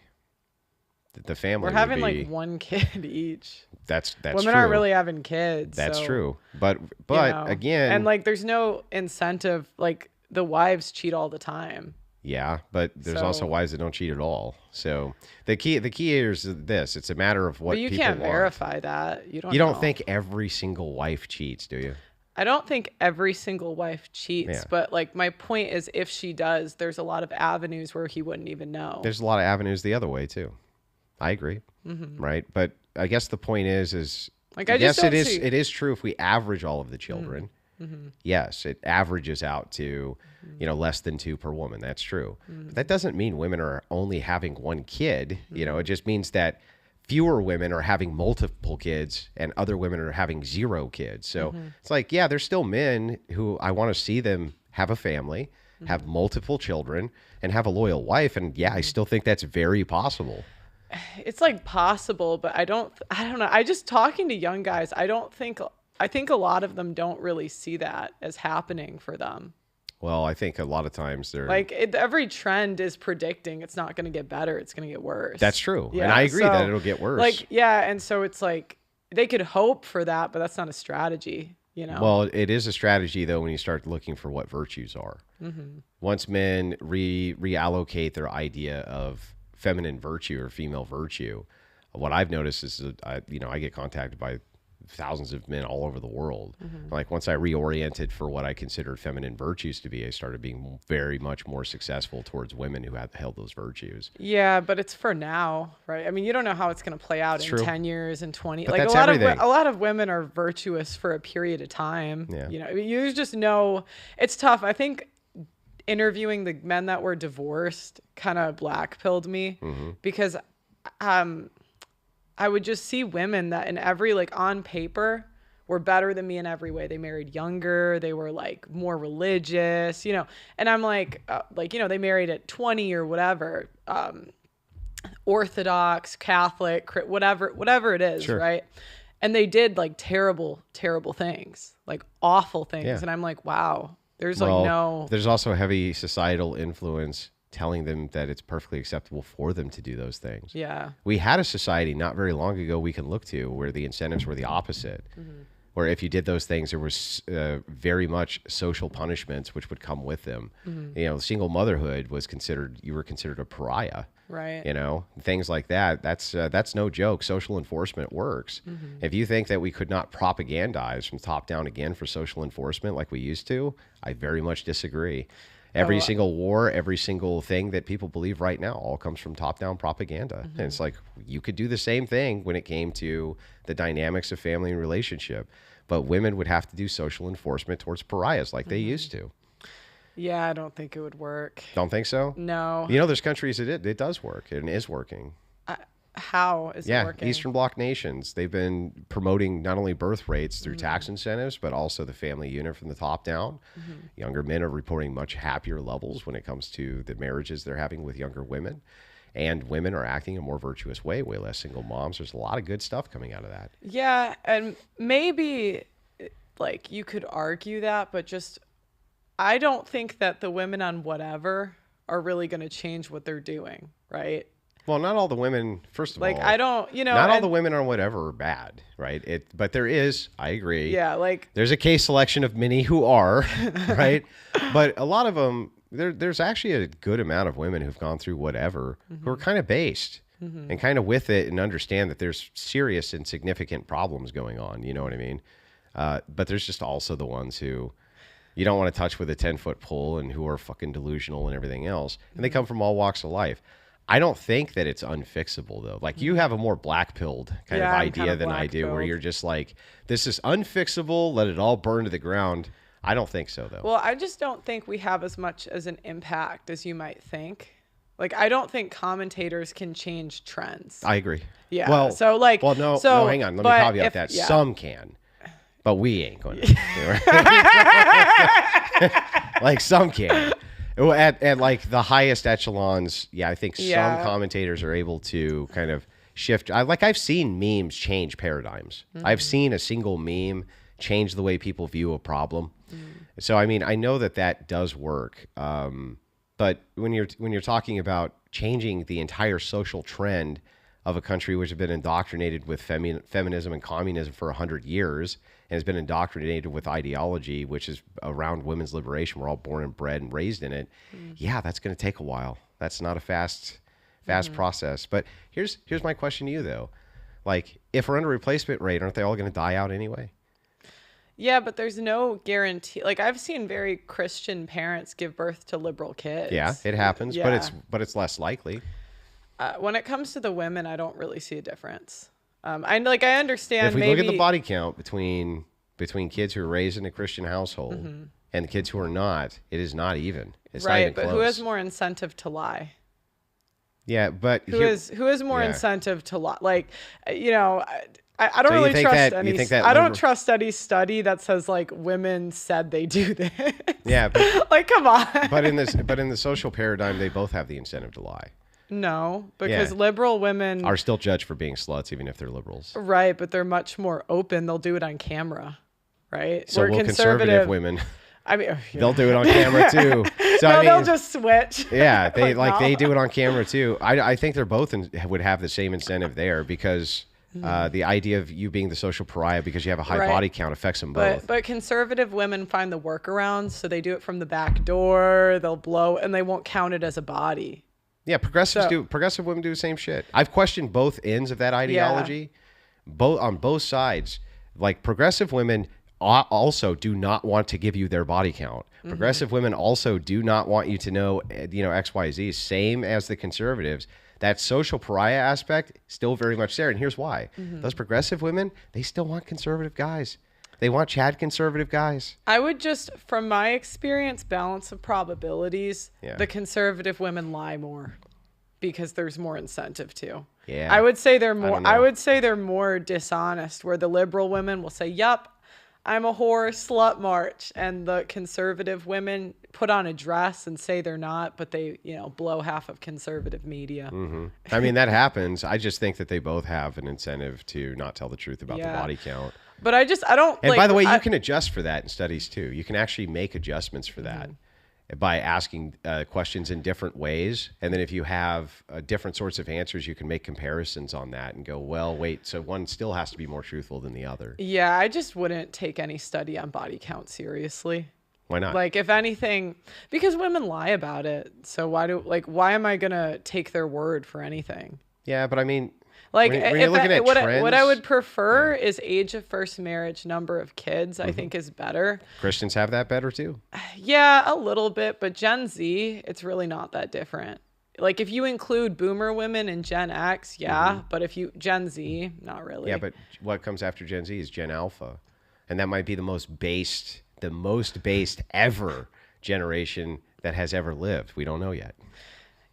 The family. We're having like one kid each. That's women true. aren't really having kids. That's so, true. But again, and like there's no incentive. Like, the wives cheat all the time. Yeah, but there's also wives that don't cheat at all. So the key here is this: it's a matter of what. But you people can't want. verify that. You don't. You don't think every single wife cheats, do you? I don't think every single wife cheats, but like my point is, if she does, there's a lot of avenues where he wouldn't even know. There's a lot of avenues the other way too. I agree, right? But I guess the point is like, yes, it is true if we average all of the children. Yes, it averages out to, less than 2 per woman. That's true. But that doesn't mean women are only having one kid. It just means that fewer women are having multiple kids and other women are having 0 kids. So it's like, yeah, there's still men who I want to see them have a family, have multiple children, and have a loyal wife. And yeah, I still think that's very possible. It's like possible, but I don't know. I just talking to young guys, I think a lot of them don't really see that as happening for them. Well, I think a lot of times they're like, every trend is predicting it's not going to get better. It's going to get worse. That's true. Yeah, and I agree that it'll get worse. Like, yeah. And so it's like they could hope for that, but that's not a strategy. you know? Well, it is a strategy though when you start looking for what virtues are. Once men reallocate their idea of feminine virtue or female virtue, what I've noticed is that I get contacted by thousands of men all over the world. Like once I reoriented for what I considered feminine virtues to be, I started being very much more successful towards women who had held those virtues. Yeah, but it's for now, right? I mean, you don't know how it's going to play out in true. 10 years and 20. But Like that's a everything. lot of women are virtuous for a period of time. Yeah. You know, I mean, you just know it's tough. I think interviewing the men that were divorced kind of black-pilled me because I would just see women that in every, like, on paper were better than me in every way. They married younger. They were like more religious, you know, and I'm like, you know, they married at 20 or whatever, Orthodox, Catholic, whatever it is. Sure. Right. And they did like terrible things, like awful things. Yeah. And I'm like, wow, there's There's also heavy societal influence telling them that it's perfectly acceptable for them to do those things. Yeah. We had a society not very long ago we can look to where the incentives were the opposite. Where if you did those things, there was very much social punishments which would come with them. You know, single motherhood was you were considered a pariah. Right. You know, things like that. That's no joke. Social enforcement works. If you think that we could not propagandize from top down again for social enforcement like we used to, I very much disagree. Every single war, every single thing that people believe right now all comes from top-down propaganda. And it's like, you could do the same thing when it came to the dynamics of family and relationship, but women would have to do social enforcement towards pariahs like they used to. Yeah, I don't think it would work. Don't think so? No. You know, there's countries that it does work and is working. How is it working? Eastern Bloc nations. They've been promoting not only birth rates through tax incentives, but also the family unit from the top down. Younger men are reporting much happier levels when it comes to the marriages they're having with younger women. And women are acting in a more virtuous way less single moms. There's a lot of good stuff coming out of that. Yeah, and maybe like you could argue that, but just I don't think that the women on whatever are really going to change what they're doing, right? Well, not all the women, first of all. Like, I don't, you know. Not all the women on whatever are bad, right? But there is, I agree. Yeah, like. There's a case selection of many who are, right? But a lot of them, there's actually a good amount of women who've gone through whatever who are kind of based and kind of with it and understand that there's serious and significant problems going on. You know what I mean? But there's just also the ones who you don't want to touch with a 10-foot pole and who are fucking delusional and everything else. And they come from all walks of life. I don't think that it's unfixable, though. Like, you have a more black-pilled kind of idea than I do, where you're just like, this is unfixable, let it all burn to the ground. I don't think so, though. Well, I just don't think we have as much as an impact as you might think. Like, I don't think commentators can change trends. I agree. Yeah. Well, so, like, no, hang on. Let me caveat that. Yeah. Some can, but we ain't going to. Like, some can. At like the highest echelons, yeah, I think some commentators are able to kind of shift. I've seen memes change paradigms. I've seen a single meme change the way people view a problem. So I mean, I know that does work. But when you're talking about changing the entire social trend of a country which has been indoctrinated with feminism and communism for 100 years and has been indoctrinated with ideology which is around women's liberation, we're all born and bred and raised in it. Yeah, that's going to take a while. That's not a fast process. But here's my question to you, though. Like, if we're under replacement rate, aren't they all going to die out anyway? Yeah, but there's no guarantee. Like, I've seen very Christian parents give birth to liberal kids. Yeah, it happens, but it's less likely. When it comes to the women, I don't really see a difference. I understand. If we look at the body count between kids who are raised in a Christian household and the kids who are not, it is not even. It's not even close. But who has more incentive to lie? Yeah, but who has more incentive to lie? Like, you know, I don't really trust any. I don't trust any study that says like women said they do this. Yeah, but, like, come on. But in the social paradigm, they both have the incentive to lie. No, because liberal women are still judged for being sluts, even if they're liberals. Right, but they're much more open. They'll do it on camera, right? So will conservative women. I mean, they'll do it on camera too. So no, they'll just switch. Yeah, they they do it on camera too. I think they're both would have the same incentive there because The idea of you being the social pariah because you have a high Right. body count affects them both. But conservative women find the workarounds, so they do it from the back door. They'll blow, and they won't count it as a body. Yeah, progressive women do the same shit. I've questioned both ends of that ideology, on both sides. Like, progressive women also do not want to give you their body count. Progressive women also do not want you to know, X, Y, Z. Same as the conservatives. That social pariah aspect still very much there, and here's why: those progressive women, they still want conservative guys. They want Chad conservative guys. I would just, from my experience, balance of probabilities, Yeah. the conservative women lie more because there's more incentive to. Yeah. I would say they're more don't know. I would say they're more dishonest, where the liberal women will say, "Yup, I'm a whore, slut march," and the conservative women put on a dress and say they're not, but they, blow half of conservative media. I mean, that happens. I just think that they both have an incentive to not tell the truth about the Yeah. body count. But I don't. And by the way, you can adjust for that in studies too. You can actually make adjustments for that by asking questions in different ways. And then if you have different sorts of answers, you can make comparisons on that and go, well, wait, so one still has to be more truthful than the other. Yeah, I just wouldn't take any study on body count seriously. Why not? Like, if anything, because women lie about it. So why am I going to take their word for anything? Yeah, but I mean, Like, when you're looking at what trends, I would prefer is age of first marriage, number of kids, I think is better. Christians have that better too. Yeah, a little bit, but Gen Z, it's really not that different. Like, if you include boomer women and Gen X, but if you Gen Z, not really. Yeah, but what comes after Gen Z is Gen Alpha. And that might be the most based ever generation that has ever lived. We don't know yet.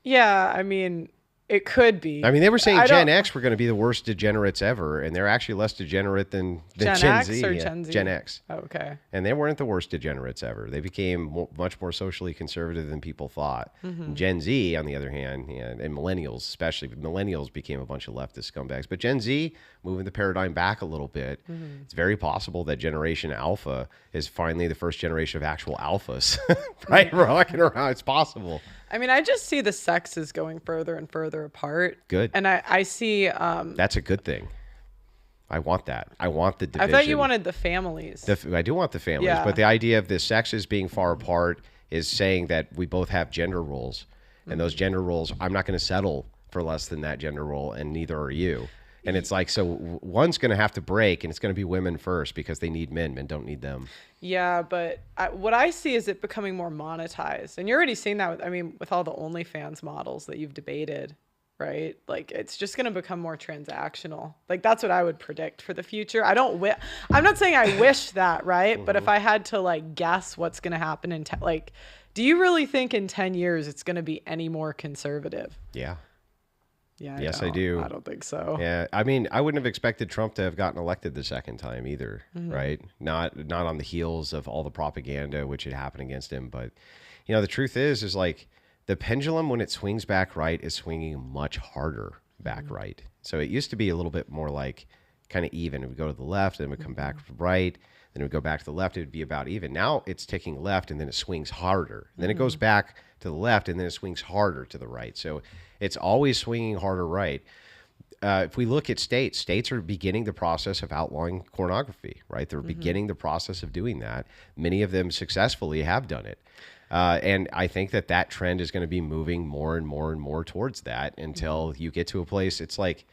Yeah, I mean, it could be. I mean, they were saying Gen X were going to be the worst degenerates ever, and they're actually less degenerate than Gen X Z. or Gen Z? Gen X. Oh, okay. And they weren't the worst degenerates ever. They became much more socially conservative than people thought. Gen Z, on the other hand, and millennials especially, millennials became a bunch of leftist scumbags. But Gen Z, moving the paradigm back a little bit, it's very possible that Generation Alpha is finally the first generation of actual alphas. Right? We're walking around. It's possible. I mean, I just see the sexes going further and further apart. Good. And I see... That's a good thing. I want that. I want the division. I thought you wanted the families. I do want the families, Yeah. but the idea of the sexes being far apart is saying that we both have gender roles, and those gender roles, I'm not going to settle for less than that gender role, and neither are you. And it's like, so one's going to have to break, and it's going to be women first because they need men. Men don't need them. Yeah, but what I see is it becoming more monetized. And you're already seeing that with all the OnlyFans models that you've debated, right? Like, it's just going to become more transactional. Like, that's what I would predict for the future. I'm not saying I wish that, right? But if I had to guess what's going to happen do you really think in 10 years it's going to be any more conservative? Yeah. Yeah. Yes, I do. I don't think so. Yeah, I mean, I wouldn't have expected Trump to have gotten elected the second time either, right? Not on the heels of all the propaganda which had happened against him, but the truth is like the pendulum, when it swings back right, is swinging much harder back right. So it used to be a little bit more like kind of even. It would go to the left, then it would come back to the right, then it would go back to the left. It would be about even. Now it's ticking left, and then it swings harder. Then it goes back to the left, and then it swings harder to the right. So it's always swinging harder right. If we look at states are beginning the process of outlawing pornography, right? They're beginning the process of doing that. Many of them successfully have done it. And I think that trend is going to be moving more and more and more towards that until you get to a place. It's like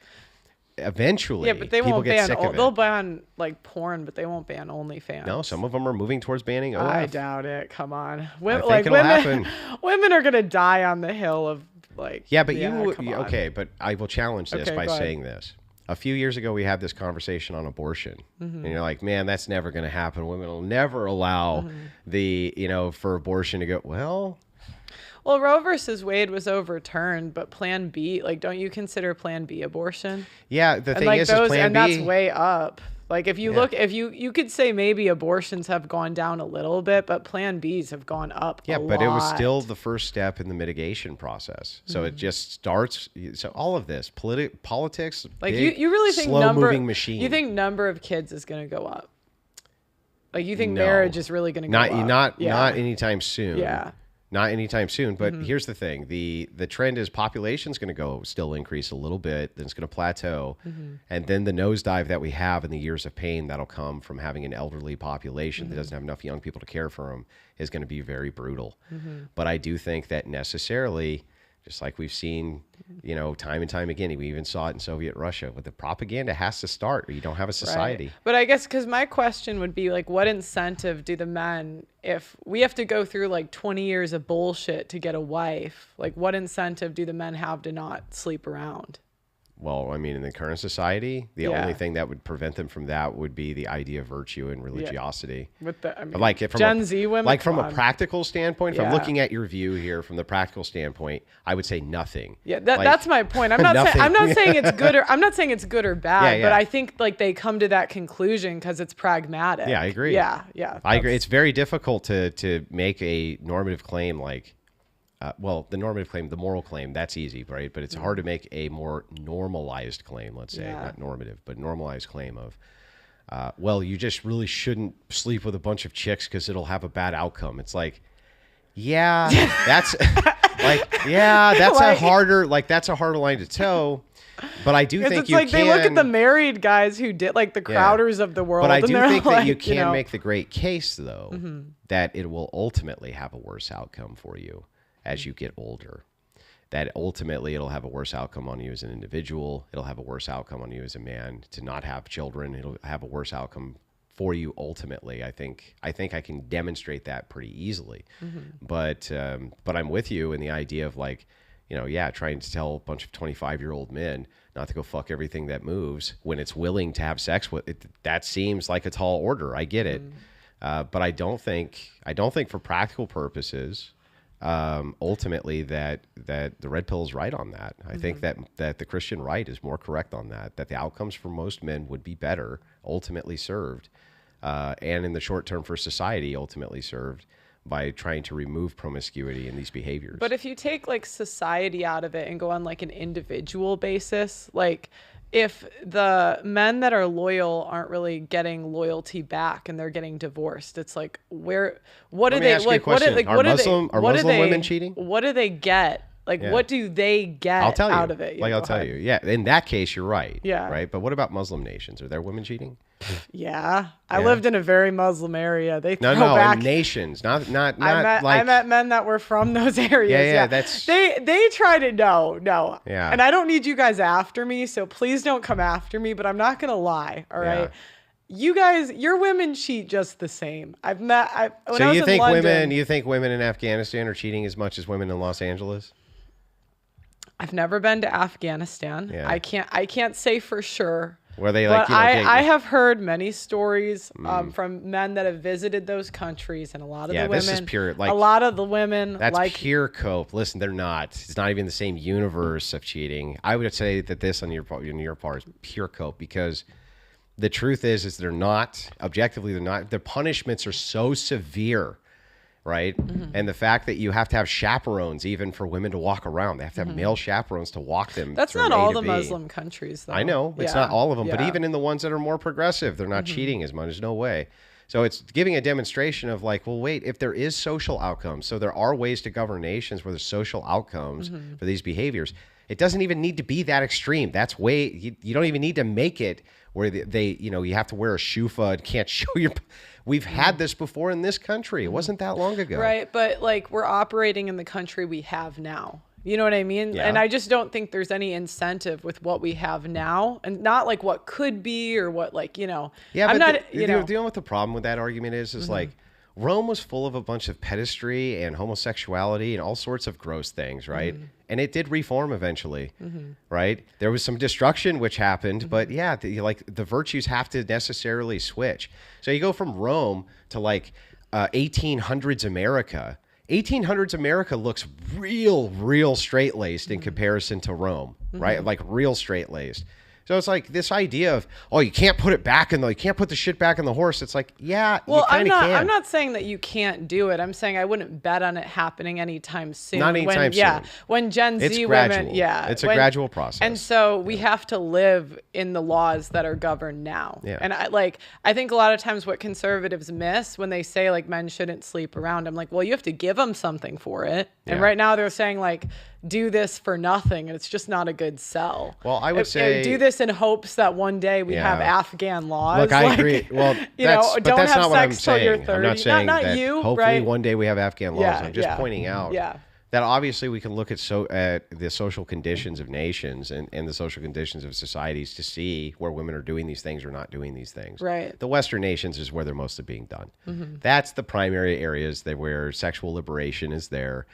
eventually, but they people won't get ban. sick of They'll it. ban porn, but they won't ban OnlyFans. No, some of them are moving towards banning OF. I doubt it. Come on, I think it'll happen. Women are gonna die on the hill of Yeah, but come on. okay, but I will challenge this Okay, by go ahead. saying this. A few years ago, we had this conversation on abortion, and you're like, man, that's never going to happen. Women will never allow for abortion to go, well, Roe versus Wade was overturned, but Plan B, don't you consider Plan B abortion? yeah, the And thing is Plan and B. that's way up. Like, if you look, you could say maybe abortions have gone down a little bit, but Plan Bs have gone up. Yeah, a but it was lot. still the first step in the mitigation process. So it just starts. So all of this politics, big, you really think slow-moving machine. You think number of kids is going to go up? Like, you think No. marriage is really going to go up? Not anytime soon. Yeah. Not anytime soon. But here's the thing. The trend is population's going to still increase a little bit. Then it's going to plateau. And then the nosedive that we have in the years of pain that'll come from having an elderly population that doesn't have enough young people to care for them is going to be very brutal. But I do think that necessarily, just like we've seen, time and time again, we even saw it in Soviet Russia, but the propaganda has to start or you don't have a society. Right. But I guess because my question would be like, what incentive do the men, if we have to go through like 20 years of bullshit to get a wife, like what incentive do the men have to not sleep around? Well, I mean, in the current society, the only thing that would prevent them from that would be the idea of virtue and religiosity. With the, I mean, like from Gen Z women, like from a practical standpoint, if I'm Yeah. looking at your view here from the practical standpoint, I would say nothing. Yeah, Like, that's my point. I'm not saying it's good or I'm not saying it's good or bad, Yeah, but yeah. I think like they come to that conclusion because it's pragmatic. Yeah, I agree. Yeah, I agree. It's very difficult to make a normative claim like, the normative claim, the moral claim, that's easy, right? But it's hard to make a more normalized claim, let's say, not normative, but normalized claim of, you just really shouldn't sleep with a bunch of chicks because it'll have a bad outcome. It's like, yeah, that's that's a harder line to toe. But I do think it's like they look at the married guys who did like the Crowders of the world. But I do think that like, you can make the great case, though, that it will ultimately have a worse outcome for you as you get older. That ultimately it'll have a worse outcome on you as an individual. It'll have a worse outcome on you as a man to not have children. It'll have a worse outcome for you ultimately. I think I can demonstrate that pretty easily. But I'm with you in the idea of like, trying to tell a bunch of 25-year-old men not to go fuck everything that moves when it's willing to have sex with it. That seems like a tall order. I get it. But I don't think for practical purposes, ultimately that the red pill is right on that. I think that the Christian right is more correct on that the outcomes for most men would be better ultimately served, and in the short term for society ultimately served by trying to remove promiscuity in these behaviors. But if you take like society out of it and go on like an individual basis, like if the men that are loyal aren't really getting loyalty back and they're getting divorced, it's like what do they like? What Are Muslim women cheating? What do they get? Like, what do they get out of it? I'll tell you. Yeah, in that case, you're right. Yeah. Right. But what about Muslim nations? Are there women cheating? Yeah. I lived in a very Muslim area. They throw No, back in nations, not I met men that were from those areas. Yeah. That's they try to no. Yeah. And I don't need you guys after me, so please don't come after me. But I'm not gonna lie. All right. You guys, your women cheat just the same. So you think women in Afghanistan are cheating as much as women in Los Angeles? I've never been to Afghanistan. Yeah. I can't say for sure. Where they But I have heard many stories from men that have visited those countries, and a lot of the women. This is pure, a lot of the women. That's pure cope. Listen, they're not. It's not even the same universe of cheating. I would say that this on your part is pure cope, because the truth is they're not. Objectively, they're not. The punishments are so severe. Right. And the fact that you have to have chaperones even for women to walk around, they have to have male chaperones to walk them. That's not all the Muslim countries, though. I know it's not all of them, but even in the ones that are more progressive, they're not cheating as much. There's no way. So it's giving a demonstration of like, well, wait, if there is social outcomes, so there are ways to govern nations where there's social outcomes for these behaviors. It doesn't even need to be that extreme. That's you don't even need to make it where you have to wear a shufa and can't show your. We've had this before in this country. It wasn't that long ago. Right. But like we're operating in the country we have now. You know what I mean? Yeah. And I just don't think there's any incentive with what we have now, and not like what could be or what Yeah, I'm but not, you know what the problem with that argument is like Rome was full of a bunch of pedestry and homosexuality and all sorts of gross things, right? And it did reform eventually, right? There was some destruction which happened, but the virtues have to necessarily switch. So you go from Rome to like 1800s America. 1800s America looks real straight-laced in comparison to Rome, right? Like real straight-laced. So it's like this idea of, oh, you can't put the shit back in the horse. It's like, yeah, Well, you kind of can. I'm not saying that you can't do it. I'm saying I wouldn't bet on it happening anytime soon. Not anytime soon. Yeah, when Gen It's Z gradual. women, yeah, It's a gradual process. And so we have to live in the laws that are governed now. Yeah. And I think a lot of times what conservatives miss when they say like men shouldn't sleep around, I'm like, well, you have to give them something for it. And Yeah. right now they're saying like, do this for nothing, and it's just not a good sell. Well, I would say do this in hopes that one day we have Afghan laws. Look, I agree. Well, don't that's have not what I'm sex till you're saying. 30. I'm not saying not that you, hopefully right? one day we have Afghan laws. Yeah, I'm just pointing out that obviously we can look at the social conditions of nations and the social conditions of societies to see where women are doing these things or not doing these things. Right. The Western nations is where they're mostly being done. That's the primary areas where sexual liberation is there,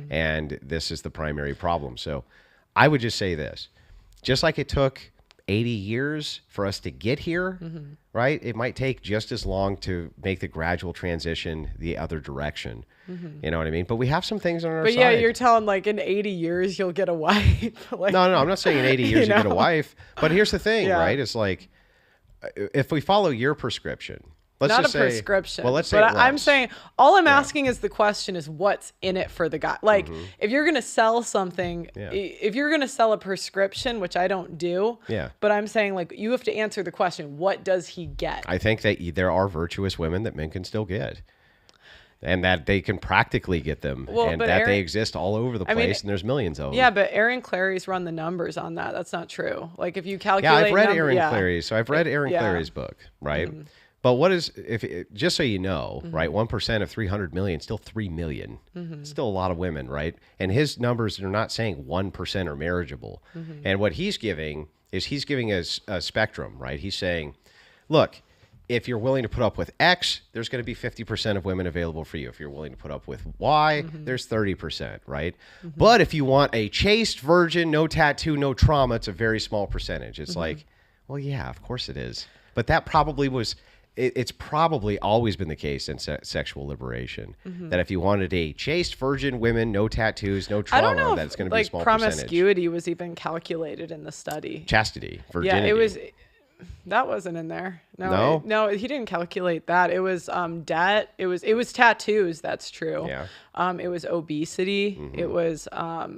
and this is the primary problem. So I would just say this. Just like it took 80 years for us to get here, right? It might take just as long to make the gradual transition the other direction. You know what I mean? But we have some things on our side. But yeah, you're telling like in 80 years you'll get a wife. Like, no, I'm not saying in 80 years you get a wife. But here's the thing, right? It's like if we follow your prescription, let's not just a say, prescription. Well, let's say but it I'm was. saying all I'm asking is the question is what's in it for the guy. Like if you're gonna sell something, if you're gonna sell a prescription, which I don't do, but I'm saying like you have to answer the question: what does he get? I think that there are virtuous women that men can still get. And that they can practically get them, and that they exist all over the place, and there's millions of them. Yeah, but Aaron Clary's run the numbers on that. That's not true. Like if you calculate, I've read Aaron Clary's. So I've read Aaron Clary's book, right? But what is just so you know, right? 1% of 300 million, still 3 million. Still a lot of women, right? And his numbers are not saying 1% are marriageable. And what he's giving is a spectrum, right? He's saying, look, if you're willing to put up with X, there's going to be 50% of women available for you. If you're willing to put up with Y, there's 30%, right? But if you want a chaste virgin, no tattoo, no trauma, it's a very small percentage. It's like, well, yeah, of course it is. But that probably was, it's probably always been the case in sexual liberation, that if you wanted a chaste virgin women, no tattoos, no trauma, that's going to be a small percentage. Promiscuity was even calculated in the study. Chastity, virginity. Yeah, it was. That wasn't in there. No, he didn't calculate that. It was debt. It was tattoos. That's true. Yeah. It was obesity. It was I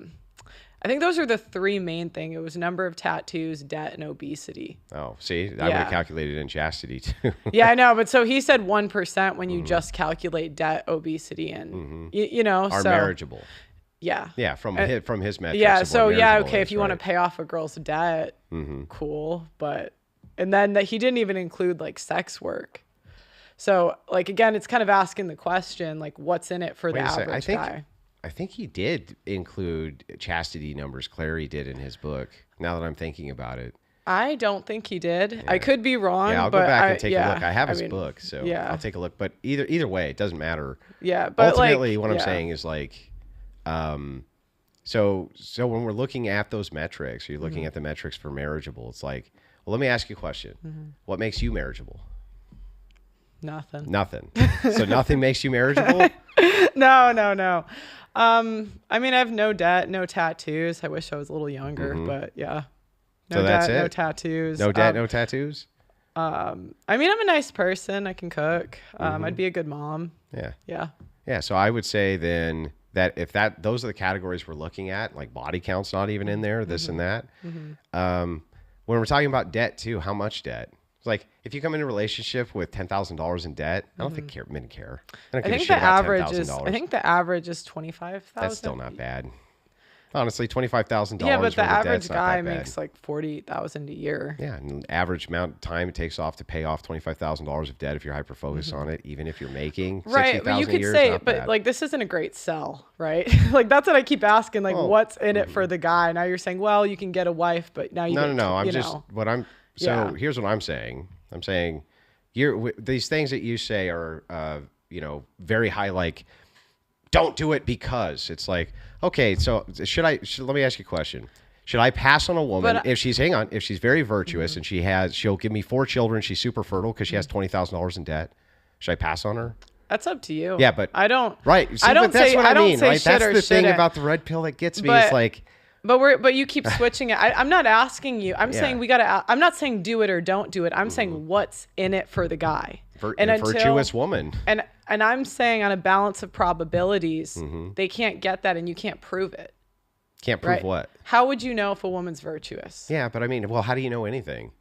think those are the three main things. It was number of tattoos, debt, and obesity. Oh, see, I would have calculated in chastity too. Yeah, I know. But so he said 1% when you just calculate debt, obesity, and you know, are marriageable. Yeah. Yeah, from his metrics. Yeah. So yeah, okay, if you want to pay off a girl's debt, cool, but. And then he didn't even include like sex work. So like, again, it's kind of asking the question, like what's in it for the average guy? I think he did include chastity numbers. Clary did in his book. Now that I'm thinking about it. I don't think he did. Yeah. I could be wrong. Yeah, I'll go back and take a look. I have his book, so I'll take a look. But either way, it doesn't matter. Yeah, but ultimately, what I'm saying is like, so when we're looking at those metrics, you're looking at the metrics for marriageable. It's like, well, let me ask you a question. What makes you marriageable? Nothing. So nothing makes you marriageable? No. I mean, I have no debt, no tattoos. I wish I was a little younger, but yeah. No debt, no tattoos. No debt, no tattoos? I mean, I'm a nice person. I can cook. I'd be a good mom. Yeah. So I would say then that if those are the categories we're looking at, like body count's not even in there, this and that. When we're talking about debt too, how much debt? It's like if you come in a relationship with $10,000 in debt, I don't think men care. I think the average is $25,000. That's still not bad. Honestly, $25,000. Yeah, but the average guy makes like $40,000 a year. Yeah, and the average amount of time it takes off to pay off $25,000 of debt if you're hyper focused on it, even if you're making $60,000 but you could a year, say, but like this isn't a great sell, right? Like that's what I keep asking. Like, what's in it for the guy? Now you're saying, well, you can get a wife, but now you no. Here's what I'm saying. I'm saying, these things that you say are, very high. Like, don't do it because it's like. Okay, so let me ask you a question. Should I pass on a woman if she's very virtuous and she'll give me 4 children, she's super fertile because she has $20,000 in debt? Should I pass on her? That's up to you. Yeah, but I don't. Right. See, I don't that's say, what I mean, right? That's the thing about the red pill that gets me. It's like, but you keep switching it. I'm not asking you. I'm saying we gotta. I'm not saying do it or don't do it. I'm saying what's in it for the guy. And a virtuous woman. And I'm saying on a balance of probabilities, they can't get that, and you can't prove it. Can't prove what? How would you know if a woman's virtuous? Yeah, but I mean, well, how do you know anything?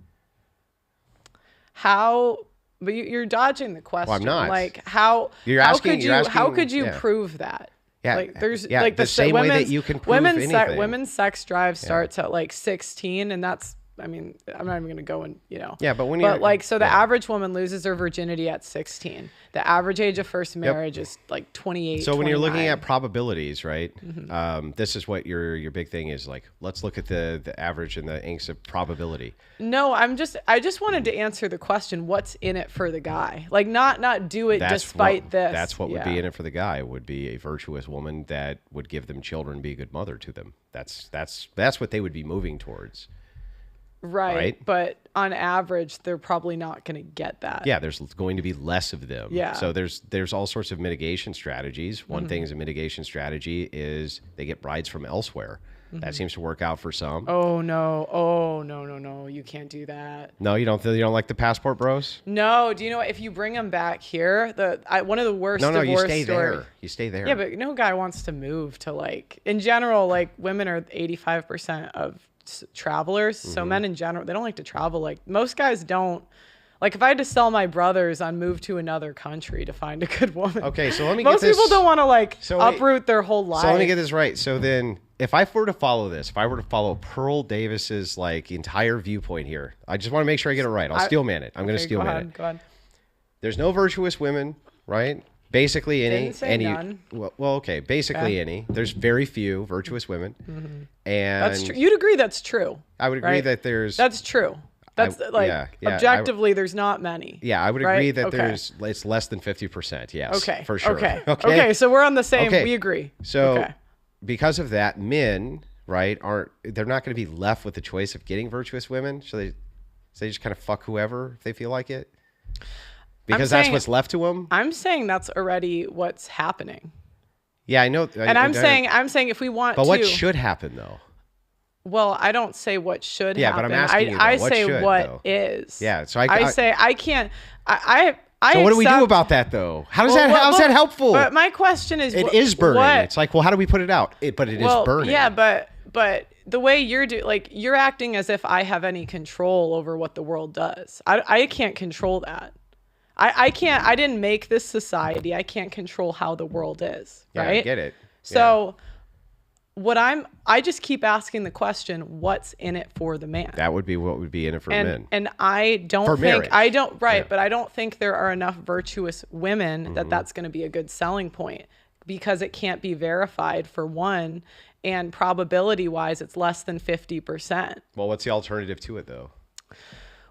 But you're dodging the question. Well, I'm not. Like how? You're asking. How could you prove that? Yeah, like there's like the same way that you can prove anything. Women's sex drive starts at like 16, and that's. I mean, I'm not even going to go and, Yeah, but the average woman loses her virginity at 16. The average age of first marriage is like 28. So 29. when you're looking at probabilities, right? This is what your big thing is. Like, let's look at the average and the angst of probability. No, I just wanted to answer the question, what's in it for the guy? Like not do it despite this. That's what would be in it for the guy. It would be a virtuous woman that would give them children, be a good mother to them. That's what they would be moving towards. Right. But on average, they're probably not going to get that. Yeah, there's going to be less of them. Yeah. So there's all sorts of mitigation strategies. One thing is a mitigation strategy is they get brides from elsewhere. That seems to work out for some. Oh no! You can't do that. No, you don't like the passport bros? No. Do you know what? If you bring them back here, one of the worst. No, you stay there. You stay there. Yeah, but no guy wants to move to like. In general, like women are 85% of travelers, so men in general, they don't like to travel. Like most guys don't. Like if I had to sell my brothers on move to another country to find a good woman. Okay, so let me most get this. Most people don't want to uproot their whole life. So let me get this right. So then if I were to follow Pearl Davis's like entire viewpoint here, I just want to make sure I get it right. I'll steel man it. I'm going to steel man it. Go ahead. There's no virtuous women, right? Basically any. None. Well, okay. Basically any. There's very few virtuous women. And that's true. You'd agree that's true. I would agree that there's. That's true. That's objectively, there's not many. Yeah, I would agree that it's less than 50%. Yes. Okay. For sure. Okay. So we're on the same. We agree. So because of that, men, right, they're not going to be left with the choice of getting virtuous women. So they just kind of fuck whoever if they feel like it. Because that's what's left to them. I'm saying that's already what's happening. Yeah, I know. I'm saying if we want to. But what should happen though? Well, I don't say what should happen. Yeah, but I'm asking you. I say what is. Yeah, so I say I can't. So what do we do about that though? How's that helpful? But my question is, it is burning. It's like, well, how do we put it out? But it is burning. Yeah, but the way you're acting as if I have any control over what the world does. I can't control that. I can't. I didn't make this society. I can't control how the world is. Yeah, right? I get it. So. I just keep asking the question, what's in it for the man? That would be what would be in it for men. And I don't for think, marriage. But I don't think there are enough virtuous women that's going to be a good selling point because it can't be verified for one. And probability wise, it's less than 50%. Well, what's the alternative to it though?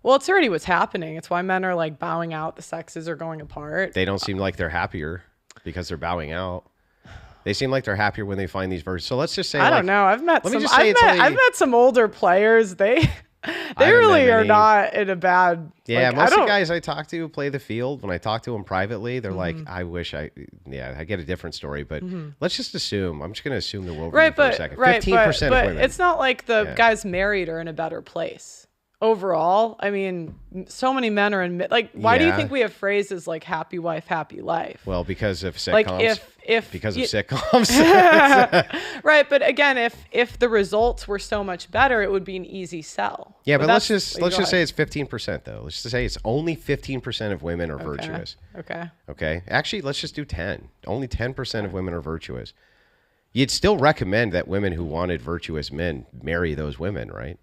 Well, it's already what's happening. It's why men are like bowing out. The sexes are going apart. They don't seem like they're happier because they're bowing out. They seem like they're happier when they find these versions. So let's just say I don't know. I've met some older players. They really are not in a bad. Yeah, most of the guys I talk to play the field. When I talk to them privately, they're like, "I wish I get a different story." But let's just assume. I'm just going to assume the world for a second. 15% of women. It's not like the guys married are in a better place. Overall, I mean, so many men are in why do you think we have phrases like happy wife, happy life? Well, because of sitcoms. Like because of sitcoms. Right, but again, if the results were so much better, it would be an easy sell. Yeah, but let's just say it's 15% though. Let's just say it's only 15% of women are virtuous. Okay. Actually, let's just do 10. Only 10% of women are virtuous. You'd still recommend that women who wanted virtuous men marry those women, right?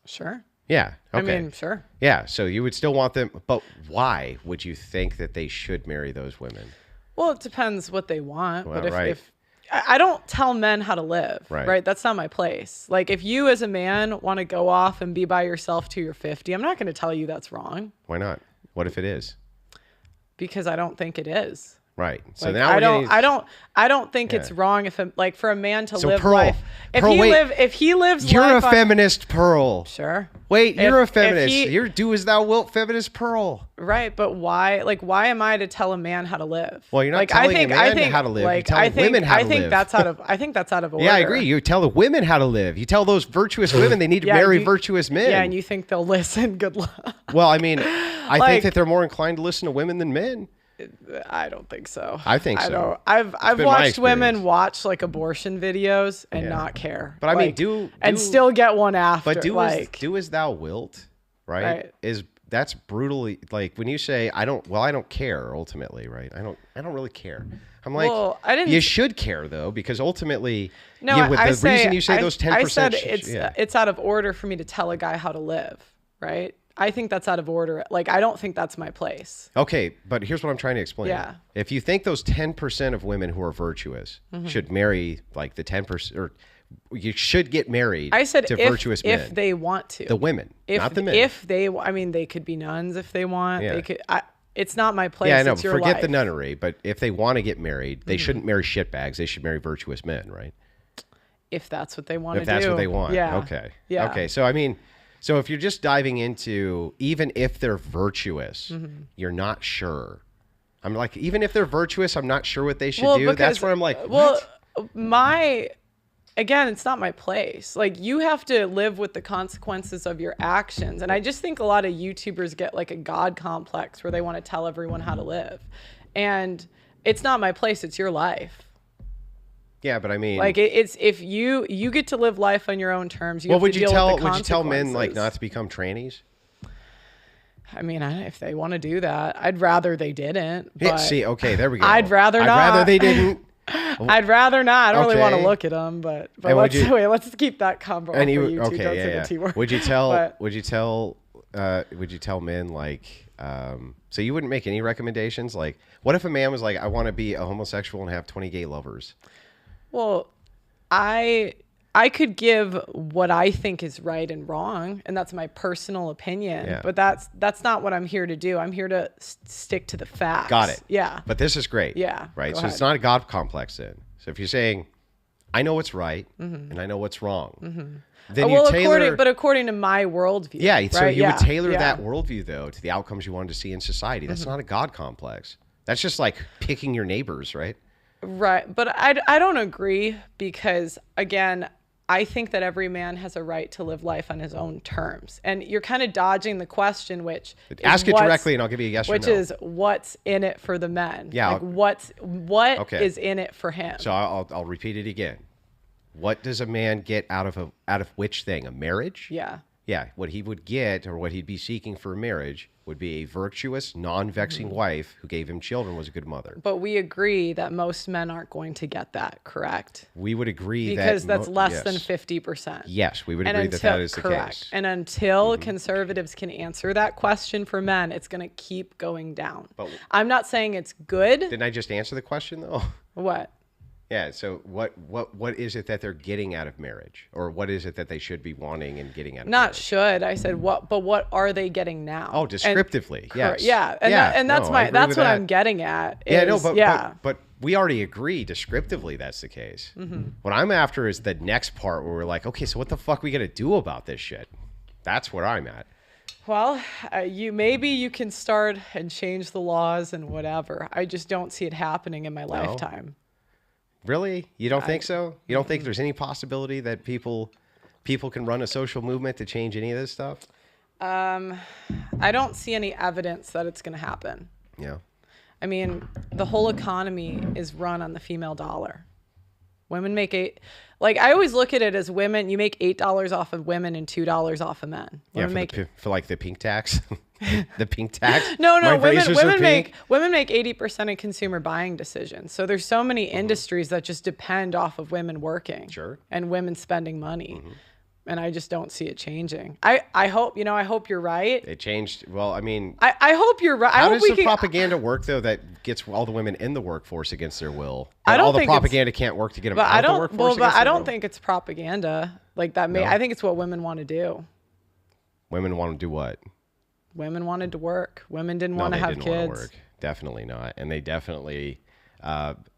Sure. Yeah. Okay. I mean, sure. Yeah. So you would still want them, but why would you think that they should marry those women? Well, it depends what they want. Well, but if I don't tell men how to live, right? That's not my place. Like if you as a man want to go off and be by yourself till you're 50, I'm not going to tell you that's wrong. Why not? What if it is? Because I don't think it is. Right. So Like, now I don't think it's wrong if like for a man to live Pearl, life. If he lives you're life a feminist, Pearl. Sure. Wait, you're a feminist. he- You're do as thou wilt, feminist, Pearl. Right, but why? Like, why am I to tell a man how to live? Well, you're not like, telling a man how to live. Like, you're telling women how to live. I think that's out of order. Yeah, I agree. You tell the women how to live. You tell those virtuous women they need to marry virtuous men. Yeah, and you think they'll listen? Good luck. Well, I mean, I think that they're more inclined to listen to women than men. I don't think so. I think so. I've watched women watch like abortion videos and not care. But I mean, and still get one after. But do as thou wilt, right? That's brutally like when you say I don't care ultimately, right? I don't really care. I'm like, well, you should care though, because ultimately, reason you say those 10%. I said it's out of order for me to tell a guy how to live, right? I think that's out of order. Like, I don't think that's my place. Okay, but here's what I'm trying to explain. Yeah. If you think those 10% of women who are virtuous should marry like the 10%, or you should get married to virtuous men. If they want to. The women, not the men. They could be nuns if they want. Yeah. They could. It's not my place. Yeah, I know. It's your Forget life. the nunnery, but if they want to get married, they shouldn't marry shitbags. They should marry virtuous men, right? If that's what they want to do. If that's what they want. Yeah. Okay. Yeah. Okay. So, I mean... So if you're just diving into, even if they're virtuous, you're not sure. I'm like, even if they're virtuous, I'm not sure what they should do. That's where I'm like, what? Again, it's not my place. Like, you have to live with the consequences of your actions. And I just think a lot of YouTubers get like a God complex where they want to tell everyone how to live. And it's not my place. It's your life. Yeah, but I mean, like it's if you get to live life on your own terms. Would you tell men like not to become trannies? I mean, if they want to do that, I'd rather they didn't. But see, okay, there we go. I'd rather not. I'd rather they didn't. I'd rather not. I don't really want to look at them, but let's keep that combo for YouTube. Okay, don't say the T word. Would you tell men like? So you wouldn't make any recommendations? Like, what if a man was like, I want to be a homosexual and have 20 gay lovers? Well, I could give what I think is right and wrong, and that's my personal opinion. Yeah. But that's not what I'm here to do. I'm here to stick to the facts. Got it. Yeah. But this is great. Yeah. Right. So it's not a God complex then. So if you're saying, I know what's right and I know what's wrong, then you tailor. According to my worldview. Yeah. So right? you would tailor that worldview though to the outcomes you wanted to see in society. That's not a God complex. That's just like picking your neighbors, right? Right. But I don't agree because, again, I think that every man has a right to live life on his own terms. And you're kind of dodging the question, which ask it directly and I'll give you a yes or no. Which is what's in it for the men. Yeah. Like what is in it for him? So I'll repeat it again. What does a man get out of which thing? A marriage? Yeah. Yeah. What he would get or what he'd be seeking for a marriage would be a virtuous, non-vexing wife who gave him children, was a good mother. But we agree that most men aren't going to get that, correct? We would agree because that's less than 50%. Yes, we would agree that is the case. And until conservatives can answer that question for men, it's going to keep going down. But I'm not saying it's good. Didn't I just answer the question though? What? Yeah, so what is it that they're getting out of marriage? Or what is it that they should be wanting and getting out of marriage? Not should. I said what, but what are they getting now? Oh, descriptively. Yes. Yeah. And that's what I'm getting at. But we already agree descriptively that's the case. What I'm after is the next part where we're like, okay, so what the fuck are we going to do about this shit? That's where I'm at. Well, you can start and change the laws and whatever. I just don't see it happening in my lifetime. Really? You don't think so? You don't think there's any possibility that people can run a social movement to change any of this stuff? I don't see any evidence that it's going to happen. Yeah. I mean, the whole economy is run on the female dollar. Women make I always look at it as women, you make $8 off of women and $2 off of men. For like the pink tax. The pink tax. No, women make 80% of consumer buying decisions. So there's so many industries that just depend off of women working. Sure. And women spending money. And I just don't see it changing. I hope you're right. It changed. Well, I mean, I hope you're right. How does the propaganda work though that gets all the women in the workforce against their will? All the propaganda can't work to get them out of the workforce. But I don't think it's propaganda like that. I think it's what women want to do. Women want to do what? Women wanted to work. Women didn't want to have kids. Work. Definitely not. And they definitely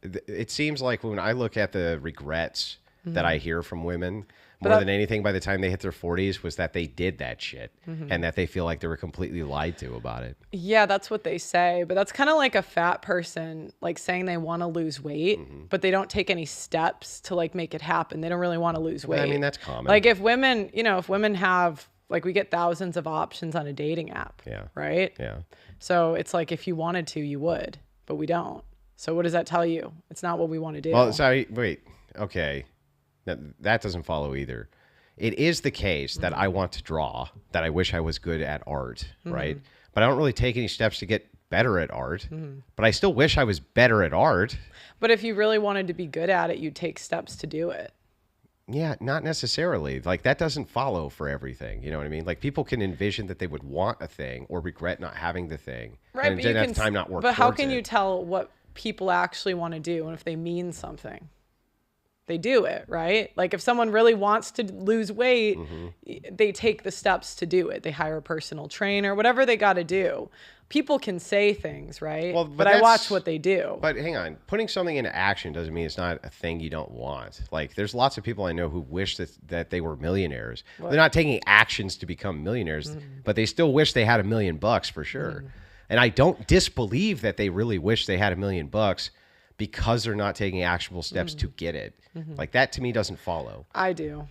It seems like when I look at the regrets that I hear from women, But more than anything, by the time they hit their 40s, was that they did that shit and that they feel like they were completely lied to about it. Yeah, that's what they say. But that's kind of like a fat person, like saying they want to lose weight, but they don't take any steps to like make it happen. They don't really want to lose weight. I mean, that's common. Like if women, if women have, like we get thousands of options on a dating app. Yeah. Right? Yeah. So it's like if you wanted to, you would, but we don't. So what does that tell you? It's not what we want to do. Well, sorry, wait. Okay. That doesn't follow either. It is the case that I want to draw, that I wish I was good at art, right? But I don't really take any steps to get better at art. But I still wish I was better at art. But if you really wanted to be good at it, you'd take steps to do it. Yeah, not necessarily. Like that doesn't follow for everything. You know what I mean? Like people can envision that they would want a thing or regret not having the thing. Right, And but didn't have time not work But how towards can it. you tell what people actually want to do and if they mean something? They do it, right? Like if someone really wants to lose weight, they take the steps to do it. They hire a personal trainer, whatever they got to do. People can say things, right? Well, but I watch what they do. But hang on, putting something into action doesn't mean it's not a thing you don't want. Like there's lots of people I know who wish that they were millionaires. They're not taking actions to become millionaires, but they still wish they had $1 million for sure. And I don't disbelieve that they really wish they had $1 million because they're not taking actionable steps to get it. Like that to me doesn't follow. I do.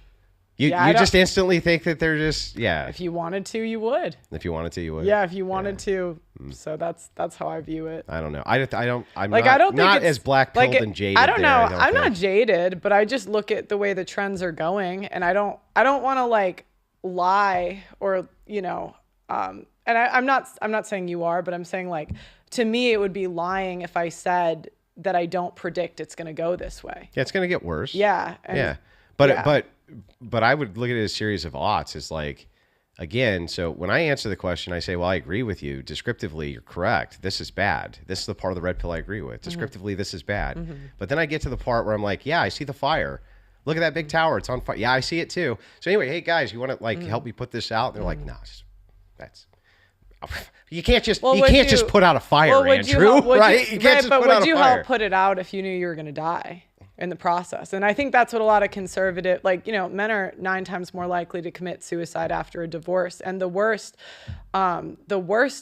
You Yeah, I just don't- instantly think that they're just If you wanted to, you would. If you wanted to, you would. Yeah, if you wanted to. So that's how I view it. I don't know. I'm Like not, I don't think not it's, as black pilled like, and jaded. I don't know. I'm think. not jaded, but I just look at the way the trends are going, and I don't want to like lie or and I'm not saying you are, but I'm saying like to me it would be lying if I said that I don't predict it's going to go this way. Yeah, it's going to get worse. Yeah. And Yeah. But yeah. but I would look at it as a series of oughts. It's like, again, so when I answer the question, I say, well, I agree with you. Descriptively, you're correct. This is bad. This is the part of the red pill I agree with. Descriptively, this is bad. But then I get to the part where I'm like, yeah, I see the fire. Look at that big tower. It's on fire. Yeah, I see it too. So anyway, hey guys, you want to like help me put this out? And they're like, no, that's you can't just just put out a fire, Andrew, right? You can't just but put out would a you fire. help put it out if you knew you were going to die in the process? And I think that's what a lot of conservative, men are 9 times more likely to commit suicide after a divorce. And the worst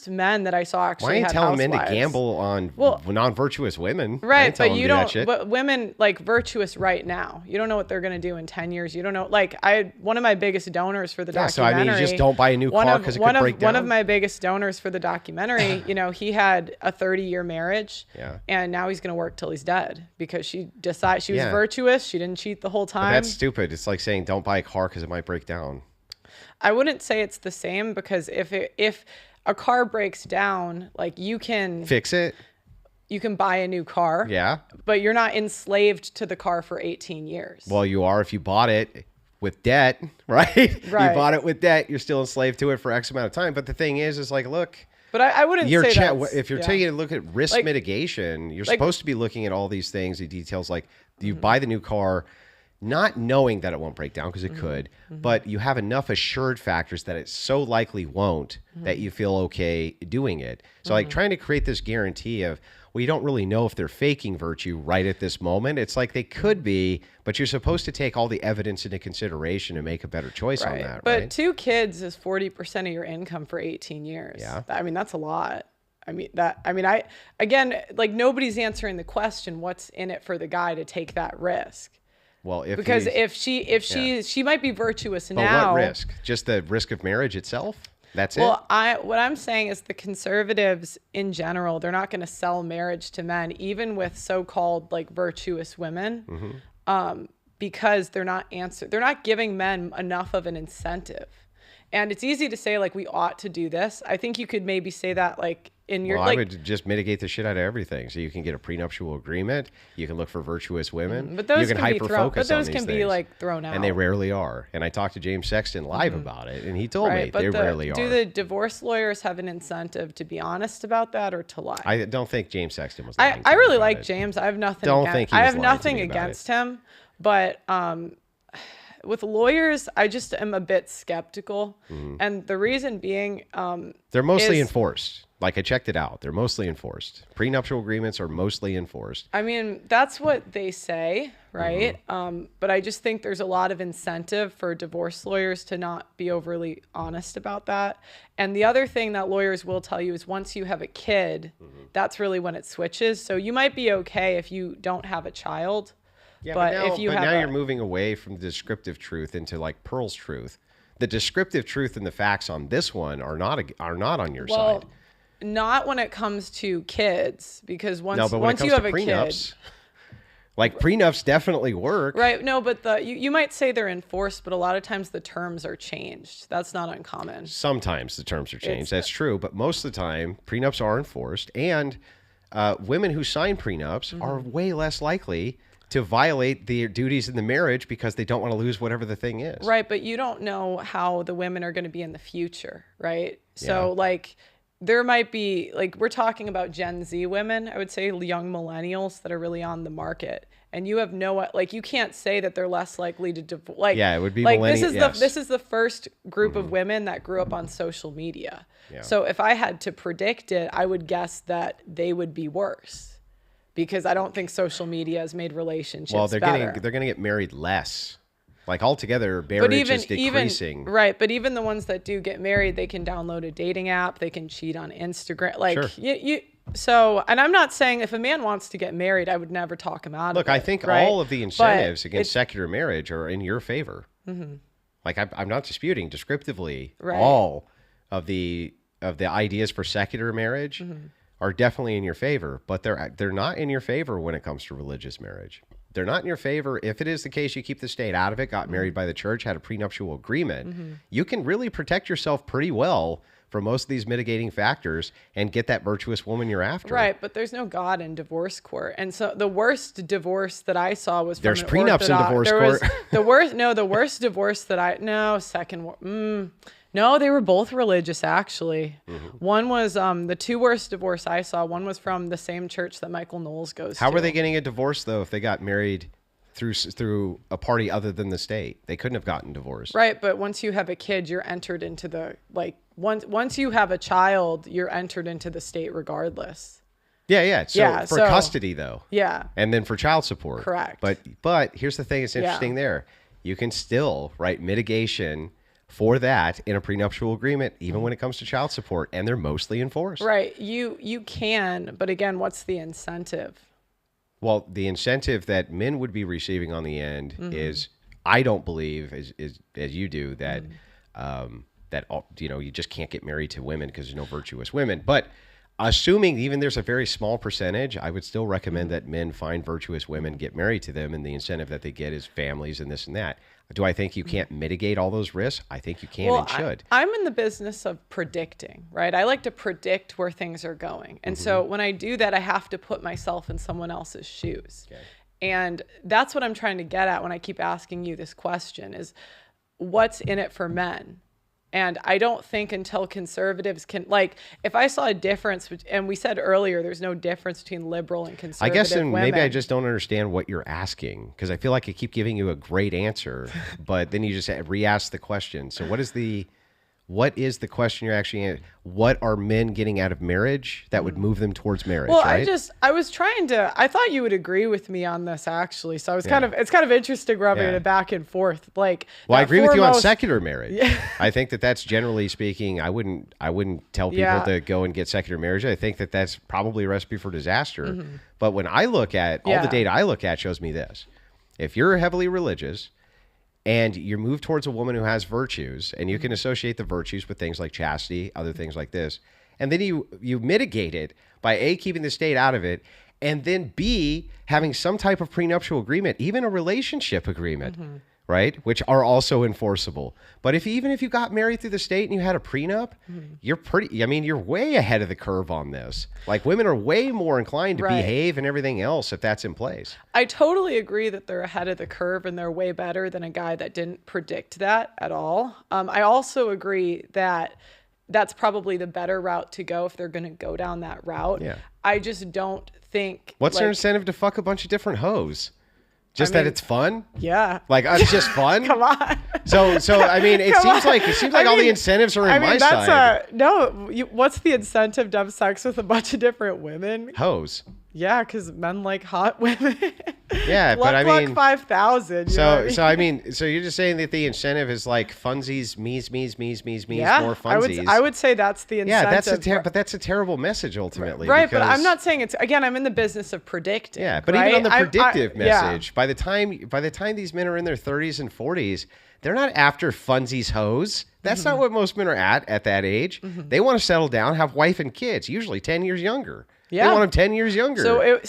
men that I saw actually Why ain't had telling men to housewives. gamble on non-virtuous women? I Right, ain't telling but them you to do that don't. shit. But women like virtuous right now. You don't know what they're going to do in 10 years. You don't know. Like one of my biggest donors for the So I documentary. mean, you just don't buy a new car because it could break down. One of my biggest donors for the documentary. He had a 30-year marriage. Yeah. And now he's going to work till he's dead because she decided she was Yeah. virtuous. She didn't cheat the whole But time. that's stupid. It's like saying don't buy a car because it might break down. I wouldn't say it's the same because if a car breaks down, like you can Fix it. buy a new car. Yeah. But you're not enslaved to the car for 18 years. Well, you are if you bought it with debt, right? You Right. bought it with debt. You're still enslaved to it for X amount of time. But the thing is like, look, But I wouldn't say that's, if you're yeah. taking a look at risk Like- mitigation, you're like- supposed to be looking at all these things, the details. Like you buy the new car, not knowing that it won't break down because it could, but you have enough assured factors that it so likely won't that you feel okay doing it. So like trying to create this guarantee of, well, you don't really know if they're faking virtue right at this moment. It's like they could be, but you're supposed to take all the evidence into consideration and make a better choice on that, But right? 2 kids is 40% of your income for 18 years. Yeah. I mean, that's a lot. Again, like nobody's answering the question, what's in it for the guy to take that risk? Well, Because he's- she might be virtuous but now. what risk? Just the risk of marriage itself? That's it? Well, what I'm saying is the conservatives in general, they're not going to sell marriage to men, even with so-called like virtuous women, because they're not giving men enough of an incentive. And it's easy to say like we ought to do this. I think you could maybe say that like in your Well, like I would just mitigate the shit out of everything. So you can get a prenuptial agreement. You can look for virtuous women. but those you can can be hyper thrown. focus But on those these can be things. like thrown out. And they rarely are. And I talked to James Sexton live about it, and he told me But they rarely do are. the divorce lawyers have an incentive to be honest about that or to lie? I don't think James Sexton was lying I to me really about like it. James. I have nothing. Don't against, think he I was have lying to nothing me about against him, but with lawyers, I just am a bit skeptical. And the reason being, they're mostly is- enforced. Like I checked it out. They're mostly enforced. Prenuptial agreements are mostly enforced. I mean, that's what they say, right? But I just think there's a lot of incentive for divorce lawyers to not be overly honest about that. And the other thing that lawyers will tell you is once you have a kid, that's really when it switches. So you might be okay if you don't have a child. Yeah, but now, if you but have now you're moving away from the descriptive truth into like Pearl's truth. The descriptive truth and the facts on this one are not on your side. Not when it comes to kids, because once No, but when once it comes you have to a prenups, kid, like prenups definitely work. right? No, but you might say they're enforced, but a lot of times the terms are changed. That's not uncommon. Sometimes the terms are changed. That's true, but most of the time prenups are enforced, and women who sign prenups are way less likely to violate their duties in the marriage because they don't want to lose whatever the thing is. Right, but you don't know how the women are going to be in the future, right? So like there might be, like, we're talking about Gen Z women, I would say young millennials that are really on the market. And you have no, like, you can't say that they're less likely to divorce. Like, Yeah, it would be like millennial- this is the first group of women that grew up on social media. So if I had to predict it, I would guess that they would be worse because I don't think social media has made relationships they're better. they're going to get married less. Like altogether, marriage is decreasing. Right, but even the ones that do get married, they can download a dating app, they can cheat on Instagram. Like Sure. so, and I'm not saying if a man wants to get married, I would never talk him out of it. Look, I think right? all of the incentives But against secular marriage are in your favor. Like I'm not disputing descriptively Right. all of the ideas for secular marriage are definitely in your favor, but they're not in your favor when it comes to religious marriage. They're not in your favor. If it is the case, you keep the state out of it, got married by the church, had a prenuptial agreement, you can really protect yourself pretty well from most of these mitigating factors and get that virtuous woman you're after. Right, but there's no God in divorce court. And so the worst divorce that I saw was from There's an prenups in Orthodox, divorce there court. Was, the worst divorce that no, they were both religious, actually. One was, the two worst divorce I saw, one was from the same church that Michael Knowles goes to. How were they getting a divorce, though, if they got married through a party other than the state? They couldn't have gotten divorced. Right, but once you have a kid, you're entered into the, like, once you have a child, you're entered into the state regardless. Yeah. So for custody, though. Yeah. And then for child support. Correct. But here's the thing that's interesting there. You can still write mitigation for that in a prenuptial agreement, even when it comes to child support, and they're mostly enforced. Right. You can, but again, what's the incentive? Well, the incentive that men would be receiving on the end is, I don't believe, as you do, that you just can't get married to women because there's no virtuous women. But assuming even there's a very small percentage, I would still recommend that men find virtuous women, get married to them, and the incentive that they get is families and this and that. Do I think you can't mitigate all those risks? I think you can and should. I'm in the business of predicting, right? I like to predict where things are going. And so when I do that, I have to put myself in someone else's shoes. Okay. And that's what I'm trying to get at when I keep asking you this question is what's in it for men? And I don't think until conservatives can, like, if I saw a difference, and we said earlier, there's no difference between liberal and conservative I guess, and women. maybe I just don't understand what you're asking, because I feel like I keep giving you a great answer, but then you just re-ask the question. So what is the question you're actually, what are men getting out of marriage that would move them towards marriage? Well, right? I thought you would agree with me on this actually. So it's kind of interesting rubbing it back and forth. Like, well, I agree with you on secular marriage. Yeah. I think that's generally speaking, I wouldn't tell people to go and get secular marriage. I think that's probably a recipe for disaster. But when I look at all the data I look at shows me this. If you're heavily religious, and you move towards a woman who has virtues, and you can associate the virtues with things like chastity, other things like this. And then you mitigate it by A, keeping the state out of it, and then B, having some type of prenuptial agreement, even a relationship agreement, right? Which are also enforceable. But even if you got married through the state and you had a prenup, you're way ahead of the curve on this. Like, women are way more inclined to behave and everything else if that's in place. I totally agree that they're ahead of the curve and they're way better than a guy that didn't predict that at all. I also agree that that's probably the better route to go if they're going to go down that route. Yeah. I just don't think. What's their incentive to fuck a bunch of different hoes? Just that it's fun? Yeah. Like, it's just fun? Come on. So I mean, it seems like all the incentives are in my side. What's the incentive to have sex with a bunch of different women? Hoes. Yeah, because men like hot women. Yeah, but I mean, 5,000. So I mean, so you're just saying that the incentive is like funsies, me's, yeah, more funsies. I would say that's the incentive. Yeah, but that's a terrible message ultimately. Right, but I'm not saying it's. Again, I'm in the business of predicting. Yeah, but right? even on the predictive message, yeah. by the time these men are in their 30s and 40s, they're not after funsies, hoes. That's not what most men are at that age. They want to settle down, have wife and kids, usually 10 years younger. Yeah. They want them 10 years younger.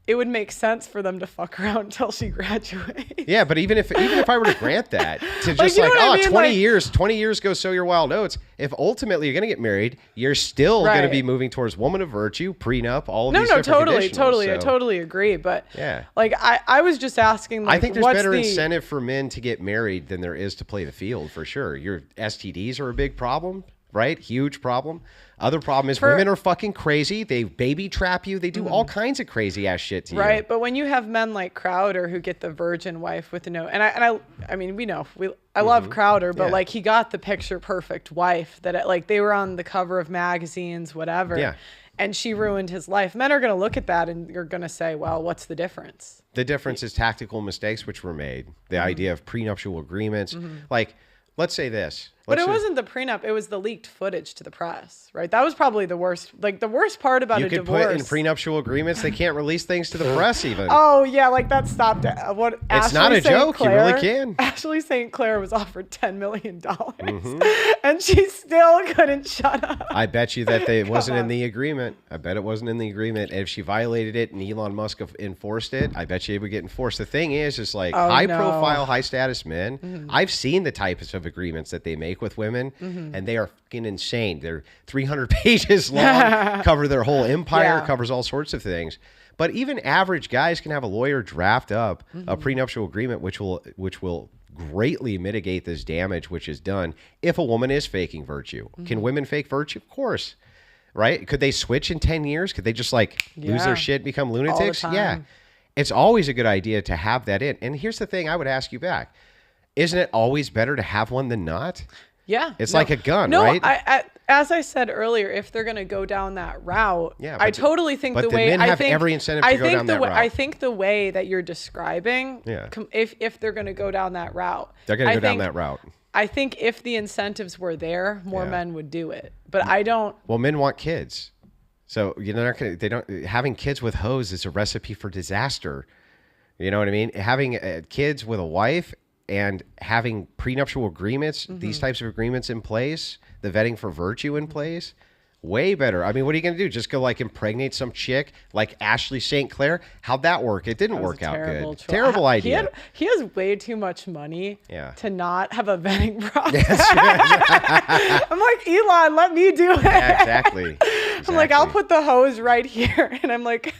It would make sense for them to fuck around until she graduates. Yeah, but even if I were to grant that, to just 20 years go sow your wild oats. If ultimately you're going to get married, you're still going to be moving towards woman of virtue, prenup, all of these different conditionals. Totally. I totally agree. But yeah, like I was just asking. Like, I think there's better incentive for men to get married than there is to play the field for sure. Your STDs are a big problem, right? Huge problem. Other problem is women are fucking crazy. They baby trap you. They do all kinds of crazy ass shit to you. Right, but when you have men like Crowder who get the virgin wife with no, I mean we know I love Crowder, but like he got the picture perfect wife that like they were on the cover of magazines, whatever. Yeah. And she ruined his life. Men are going to look at that and you're going to say, well, what's the difference? The difference is tactical mistakes which were made. The idea of prenuptial agreements, like. Let's say this. But it wasn't the prenup. It was the leaked footage to the press, right? That was probably the worst. Like the worst part about a divorce. You could put in prenuptial agreements. They can't release things to the press even. Oh yeah, like that stopped. It's not a joke. You really can. Ashley St. Clair was offered $10 million, and she still couldn't shut up. I bet you that it wasn't in the agreement. I bet it wasn't in the agreement. And if she violated it and Elon Musk enforced it, I bet you it would get enforced. The thing is like high-profile, high-status men. I've seen the types of agreements that they make with women, and they are fucking insane. They're 300 pages long, cover their whole empire, covers all sorts of things. But even average guys can have a lawyer draft up a prenuptial agreement, which will greatly mitigate this damage which is done if a woman is faking virtue. Can women fake virtue? Of course. Right? Could they switch in 10 years? Could they just like lose their shit, become lunatics? Yeah. It's always a good idea to have that in. And here's the thing I would ask you back. Isn't it always better to have one than not? Yeah. It's like a gun, right? As I said earlier, if they're going to go down that route, I totally think the way men have every incentive to go down that route. I think the way that you're describing, if they're going to go down that route, they're going to go down that route. I think if the incentives were there, more men would do it. But I don't. Well, men want kids, so having kids with hoes is a recipe for disaster. You know what I mean? Having kids with a wife. And having prenuptial agreements, these types of agreements in place, the vetting for virtue in place, way better. I mean, what are you going to do? Just go like impregnate some chick like Ashley St. Clair? How'd that work? It didn't work out good. Terrible idea. He has way too much money to not have a vetting process. I'm like, Elon, let me do it. Yeah, exactly. I'm like, I'll put the hose right here. And I'm like...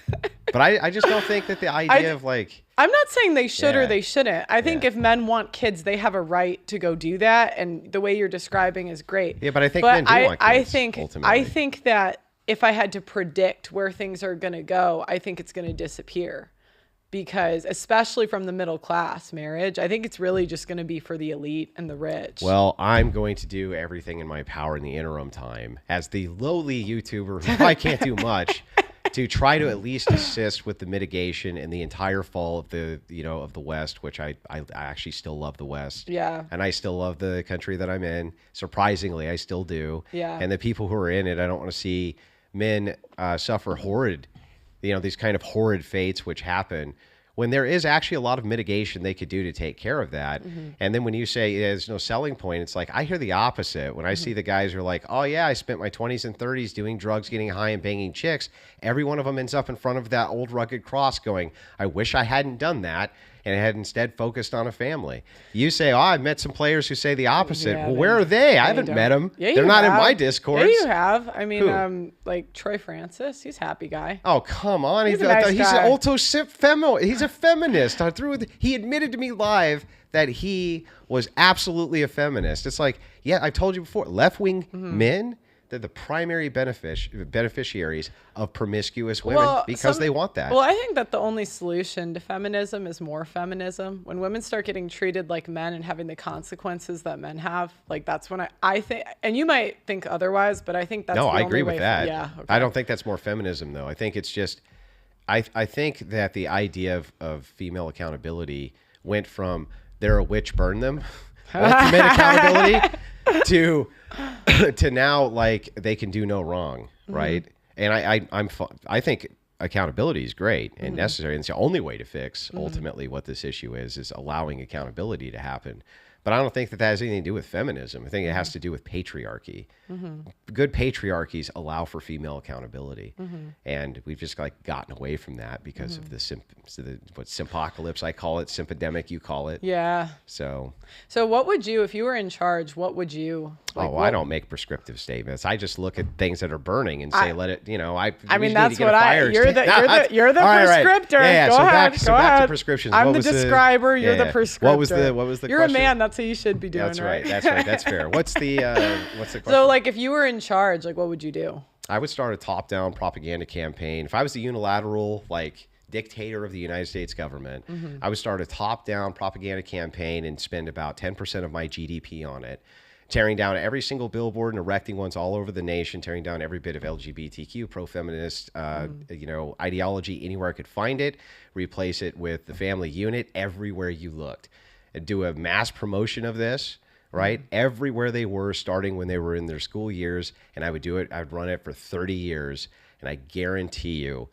But I just don't think that the idea of like... I'm not saying they should or they shouldn't. I think if men want kids, they have a right to go do that. And the way you're describing is great. Yeah, but I think men do want kids, ultimately. I think that if I had to predict where things are going to go, I think it's going to disappear. Because especially from the middle class marriage, I think it's really just going to be for the elite and the rich. Well, I'm going to do everything in my power in the interim time as the lowly YouTuber who I can't do much. To try to at least assist with the mitigation and the entire fall of the West, which I actually still love the West. Yeah. And I still love the country that I'm in. Surprisingly, I still do. Yeah. And the people who are in it, I don't want to see men suffer these kind of horrid fates which happen when there is actually a lot of mitigation they could do to take care of that. And then when you say there's no selling point, it's like I hear the opposite. When I see the guys who are like, oh yeah, I spent my 20s and 30s doing drugs, getting high and banging chicks. Every one of them ends up in front of that old rugged cross going, I wish I hadn't done that. And I had instead focused on a family. You say, oh, I've met some players who say the opposite. Yeah, well, where are they? I haven't met them. Yeah, they're not in my Discord. Yeah, you have. I mean, like Troy Francis. He's a happy guy. Oh, come on. He's a nice guy. He's a feminist. He admitted to me live that he was absolutely a feminist. It's like, yeah, I told you before, left-wing men, They're the primary beneficiaries of promiscuous women because they want that. Well, I think that the only solution to feminism is more feminism. When women start getting treated like men and having the consequences that men have, like that's when I think, and you might think otherwise, but I think that's the I only agree with way that. Yeah. Okay. I don't think that's more feminism, though. I think it's just, I think that the idea of female accountability went from they're a witch, burn them, ultimate accountability, to now like they can do no wrong, right? And I think accountability is great and necessary, and it's the only way to fix ultimately what this issue is allowing accountability to happen. But I don't think that has anything to do with feminism. I think it has to do with patriarchy. Good patriarchies allow for female accountability, and we've just like gotten away from that because of the simpocalypse, I call it, sympidemic, you call it. Yeah. So what would you, if you were in charge, what would you? I don't make prescriptive statements. I just look at things that are burning and say, let it. I mean, that's what you're the prescriptor. Yeah. Go ahead. Back to prescriptions. I'm the describer. You're the prescriptor. What was the You're question? a man. That's what you should be doing. That's right. That's fair. What's the question? So, like, if you were in charge, like, what would you do? I would start a top-down propaganda campaign. If I was the unilateral, like, dictator of the United States government, I would start a top-down propaganda campaign and spend about 10% of my GDP on it, tearing down every single billboard and erecting ones all over the nation, tearing down every bit of LGBTQ, pro-feminist, ideology anywhere I could find it, replace it with the family unit everywhere you looked, and do a mass promotion of this, right? Everywhere they were, starting when they were in their school years, and I would do it. I'd run it for 30 years, and I guarantee you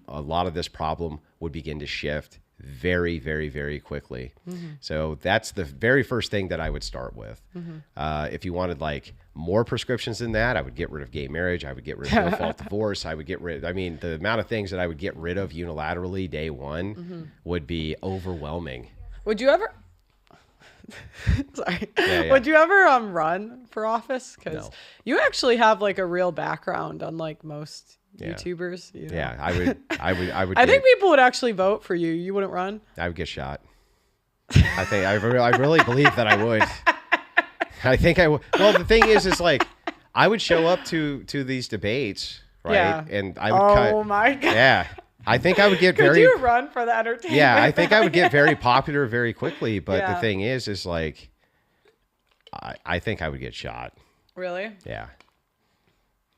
a lot of this problem would begin to shift very, very, very quickly. So that's the very first thing that I would start with. If you wanted like more prescriptions than that, I would get rid of gay marriage. I would get rid of no-fault divorce. I would get rid, the amount of things that I would get rid of unilaterally day one would be overwhelming. Would you ever... Sorry. Yeah. Would you ever run for office? Because No. you actually have like a real background, unlike most YouTubers. You know? Yeah, I would. I think people would actually vote for you. You wouldn't run. I would get shot. I think I really believe that I would. I think I would. Well, the thing is like I would show up to these debates, right? Yeah. And I would. Oh my God. Yeah. I think I would get Could you run for the entertainment? Yeah, I think I would get very popular very quickly. But Yeah. the thing is like, I think I would get shot. Really? Yeah.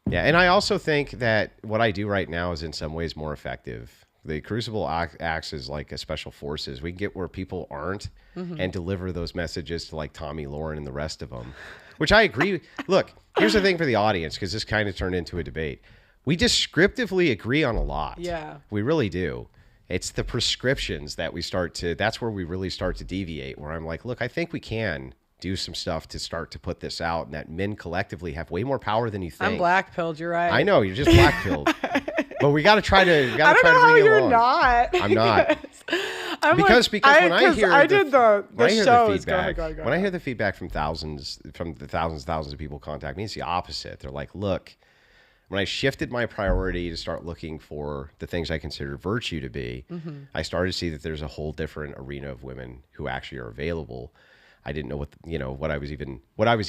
Yeah, and I also think that what I do right now is in some ways more effective. The Crucible acts as like a special forces. We can get where people aren't and deliver those messages to like Tommy Lauren and the rest of them, which I agree. Look, here's the thing for the audience, because this kind of turned into a debate. We descriptively agree on a lot. Yeah. We really do. It's the prescriptions that that's where we really start to deviate, where I'm like, look, I think we can do some stuff to start to put this out, and that men collectively have way more power than you think. I'm black-pilled, you're right. I know, you're just black-pilled. But we got to try to I don't know how you're not. I'm not. Because when I hear the feedback from thousands of people contact me, it's the opposite. They're like, look, when I shifted my priority to start looking for the things I consider virtue to be, I started to see that there's a whole different arena of women who actually are available. I didn't know what I was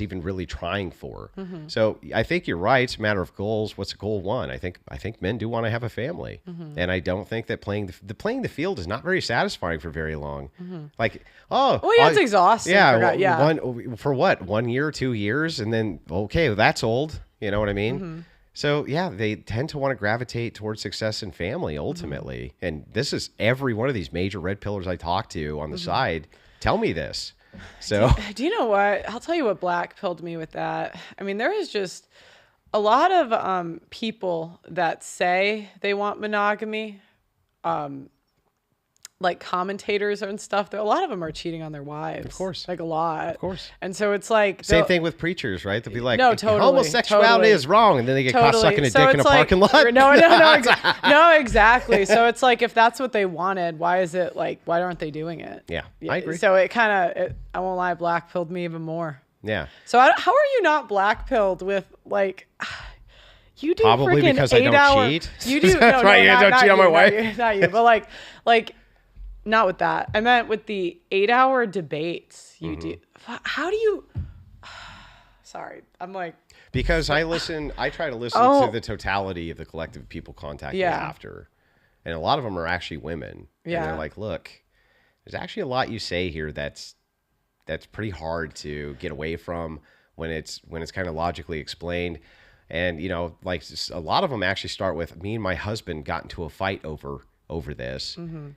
even really trying for. So I think you're right. It's a matter of goals. What's goal one? I think men do want to have a family, and I don't think that playing the field is not very satisfying for very long. Like, it's exhausting. Yeah, for what? 1 year, 2 years, and then okay, that's old. You know what I mean? So yeah, they tend to want to gravitate towards success and family ultimately. And this is every one of these major red pillars I talk to on the side tell me this. So do you know what? I'll tell you what black-pilled me with that. I mean, there is just a lot of people that say they want monogamy, like commentators and stuff. A lot of them are cheating on their wives. Of course. Like a lot. Of course. And so it's like... Same thing with preachers, right? They'll be like, no, totally, homosexuality is wrong. And then they get caught sucking a dick in a parking lot. No, exactly. So it's like, if that's what they wanted, why aren't they doing it? Yeah, I agree. So it kind of, I won't lie, black-pilled me even more. Yeah. So how are you not black-pilled with like... You do probably because I don't cheat. You do. That's right. You don't cheat on my wife. Not you, but like, not with that. I meant with the 8-hour debates. You do. How do you? Sorry. I'm like, because I try to listen Oh. to the totality of the collective people contact me Yeah. after. And a lot of them are actually women. Yeah. And they're like, look, there's actually a lot you say here that's pretty hard to get away from when it's kind of logically explained. And, you know, like a lot of them actually start with, me and my husband got into a fight over this. Mm-hmm.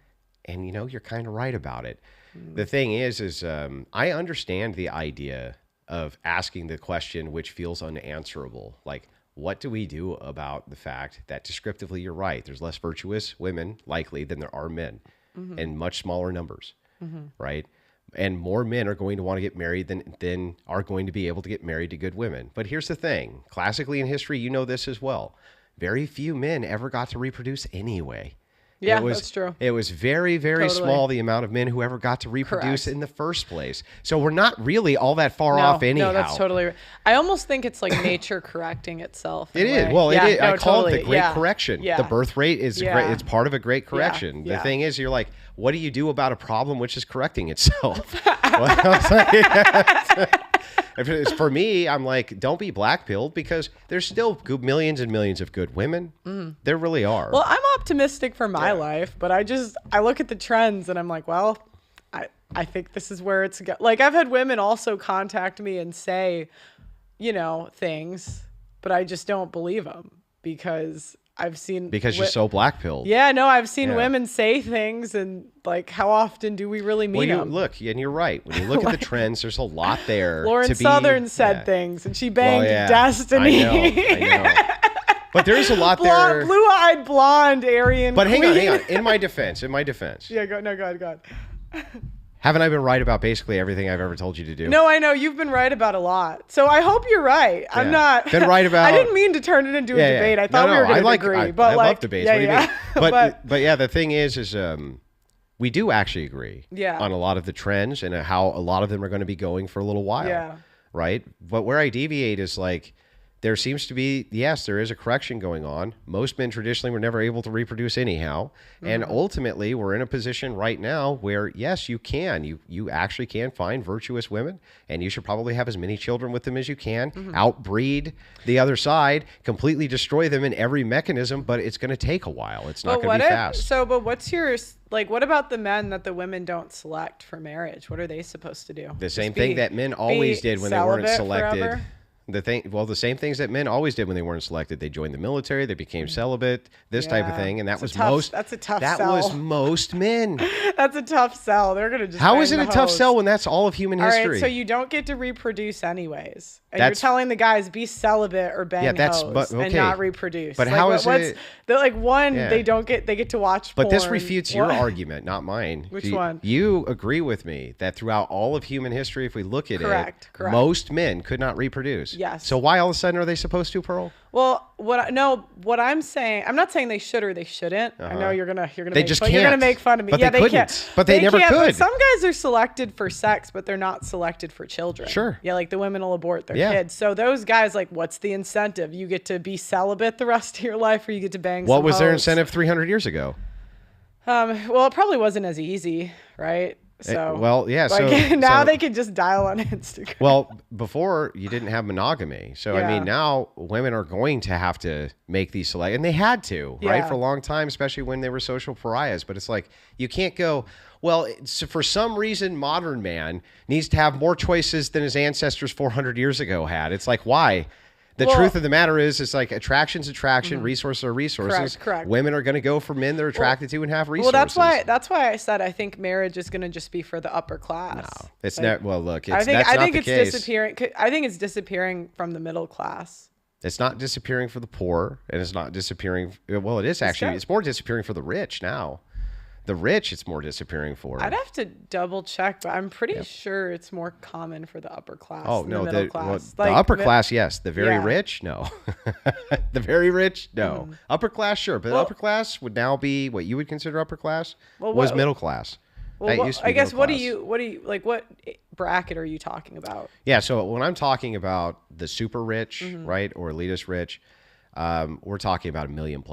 And, you know, you're kind of right about it. The thing is I understand the idea of asking the question which feels unanswerable. Like, what do we do about the fact that descriptively you're right? There's less virtuous women likely than there are men, in much smaller numbers, right? And more men are going to want to get married than are going to be able to get married to good women. But here's the thing. Classically in history, you know this as well. Very few men ever got to reproduce anyway. yeah, that's true. It was very, very Totally. small, the amount of men who ever got to reproduce Correct. in the first place. So we're not really all that far off anyhow. No, that's totally right. I almost think it's like nature correcting itself. It in a is. way. Well, Yeah, it is. no, I call it the totally. great Yeah. correction. Yeah. The birth rate is Yeah. great. It's part of a great correction. Yeah. The thing is, you're like, what do you do about a problem which is correcting itself? Well, it's like- if it's for me, I'm like, don't be black-pilled, because there's still millions and millions of good women. There really are. Well, I'm optimistic for my life, but I look at the trends and I'm like, well, I think this is where it's like, I've had women also contact me and say, you know, things, but I just don't believe them because I've seen because you're so black-pilled. Yeah, no, I've seen Yeah. women say things, and like, how often do we really meet them? Look, and you're right. When you look at the trends, there's a lot there. Lauren to be, Southern said yeah. things, and she banged Well, yeah. Destiny. I know. But there's a lot there. Blue-eyed blonde Aryan But queen. hang on. In my defense. Yeah, go ahead. Haven't I been right about basically everything I've ever told you to do? No, I know you've been right about a lot. So I hope you're right. I'm Yeah. not. Been right about- I didn't mean to turn it into a debate. I thought we were going to agree. But I like, love debates. Yeah, What do you yeah. mean? But yeah, the thing is we do actually agree Yeah. on a lot of the trends and how a lot of them are going to be going for a little while. Yeah. Right. But where I deviate is like, there seems to be, yes, there is a correction going on. Most men traditionally were never able to reproduce anyhow. And ultimately, we're in a position right now where, yes, you can. You actually can find virtuous women, and you should probably have as many children with them as you can, outbreed the other side, completely destroy them in every mechanism, but it's going to take a while. It's not going to be fast. But what's your, like, what about the men that the women don't select for marriage? What are they supposed to do? The same thing that men always did when they weren't selected. Forever? The same things that men always did when they weren't selected. They joined the military, they became celibate, this type of thing, and That's a tough that sell. was most men. That's a tough sell. They're gonna just. How is it bang a the tough hose. sell when that's all of human history? All right, so you don't get to reproduce anyways, and That's- you're telling the guys be celibate or bang hoes and not reproduce. But like, how is what's, it- They're like one, Yeah. they get to watch. But this porn. refutes your What? argument, not mine. Which one? You agree with me that throughout all of human history, if we look at Correct. most men could not reproduce. Yes. So why all of a sudden are they supposed to, Pearl? Well, what I'm saying, I'm not saying they should or they shouldn't. I know you're gonna They make just fun, you're gonna can't. make fun of me. But Yeah, they they couldn't. can't. But they never can't, could. But some guys are selected for sex, but they're not selected for children. Sure. Yeah, like the women will abort their Yeah. kids. So those guys, like, what's the incentive? You get to be celibate the rest of your life, or you get to bang. What some was their hoes? incentive 300 years ago? Well, it probably wasn't as easy, right? So well, yeah, like, so- now so- they could just dial on Instagram. Well, before you didn't have monogamy. So, I Yeah. mean, now women are going to have to make these select, and they had to, right? Yeah. For a long time, especially when they were social pariahs. But it's like, you can't go, well, for some reason, modern man needs to have more choices than his ancestors 400 years ago had. It's like, why? The Well- truth of the matter is, it's like attraction's attraction, resources are resources. Correct. Women are going to go for men they're attracted to and have resources. Well, that's why I said I think marriage is going to just be for the upper class. No, it's Like, not. Well, look, I think that's not the it's case. disappearing. I think it's disappearing from the middle class. It's not disappearing for the poor, and it's not disappearing. Well, it is actually. It's more disappearing for the rich now. The rich, it's more disappearing for. I'd have to double check, but I'm pretty sure it's more common for the upper class. Oh than no, the middle class. the upper class, yes. The very Yeah. rich, no. The very rich, no. Upper class, sure, but Well- upper class would now be what you would consider upper class. Well, was what- middle class. Well, That used to be I guess middle what do class. you like? What bracket are you talking about? Yeah, so when I'm talking about the super rich, Mm-hmm. right, or elitist rich, We're talking about $1 million+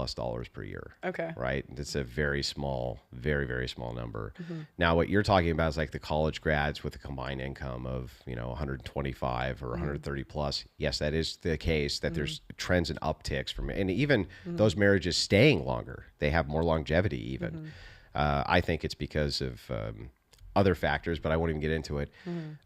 per year. Okay. Right. It's a very small, very, very small number. Now, what you're talking about is like the college grads with a combined income of, 125 or 130 plus. Yes, that is the case, that there's trends and upticks from, and even those marriages staying longer, they have more longevity even. I think it's because of other factors, but I won't even get into it.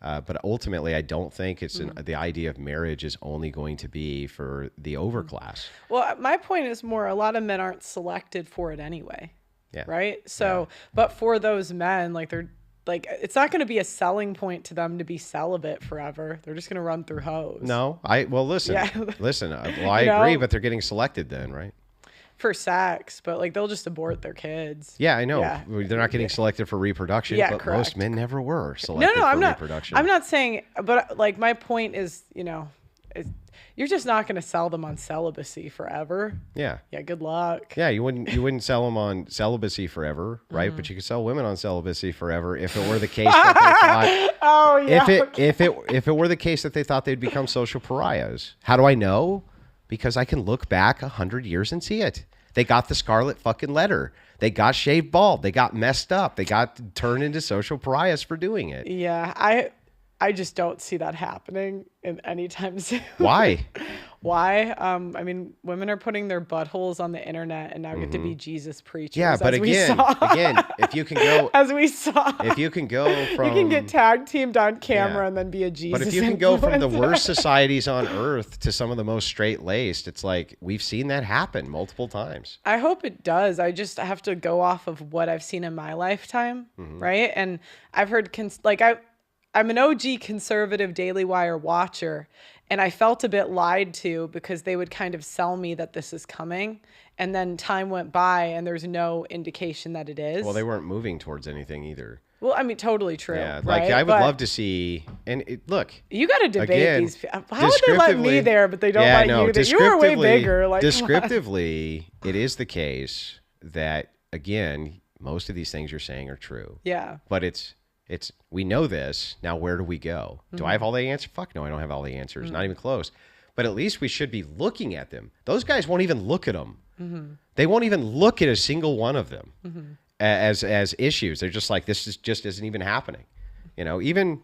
But ultimately, I don't think it's the idea of marriage is only going to be for the overclass. Well, my point is more, a lot of men aren't selected for it anyway. Yeah. Right. So, but for those men, like they're like, it's not going to be a selling point to them to be celibate forever. They're just going to run through hoes. No, listen, listen. Well, I agree, but they're getting selected then, right? For sex, but like they'll just abort their kids. Yeah, I know. Yeah. They're not getting selected for reproduction, but correct. Most men never were selected for reproduction. I'm not saying, but like my point is, you're just not going to sell them on celibacy forever. Yeah. Yeah. Good luck. Yeah, you wouldn't sell them on celibacy forever, right? But you could sell women on celibacy forever if it were the case that they thought. Oh yeah. If it were the case that they thought they'd become social pariahs. How do I know? Because I can look back 100 years and see it. They got the scarlet fucking letter. They got shaved bald. They got messed up. They got turned into social pariahs for doing it. Yeah, I just don't see that happening in any time soon. Why? Why? I mean, women are putting their buttholes on the internet and now get to be Jesus preachers. Yeah, but again, if you can go, as we saw, if you can go from, you can get tag teamed on camera and then be a Jesus. But if you can go from the worst societies on earth to some of the most straight laced, it's like we've seen that happen multiple times. I hope it does. I just have to go off of what I've seen in my lifetime, right? And I've heard I'm an OG conservative Daily Wire watcher, and I felt a bit lied to because they would kind of sell me that this is coming, and then time went by and there's no indication that it is. Well, they weren't moving towards anything either. Well, I mean, totally true. Yeah, like right? I would love to see, and look. You got to debate these. How would they let me there, but they don't let you there? You were way bigger. Like, descriptively, it is the case that, again, most of these things you're saying are true. Yeah. But we know this. Now, where do we go? Do I have all the answers? Fuck no, I don't have all the answers. Not even close. But at least we should be looking at them. Those guys won't even look at them. They won't even look at a single one of them as issues. They're just like, this just isn't even happening. Even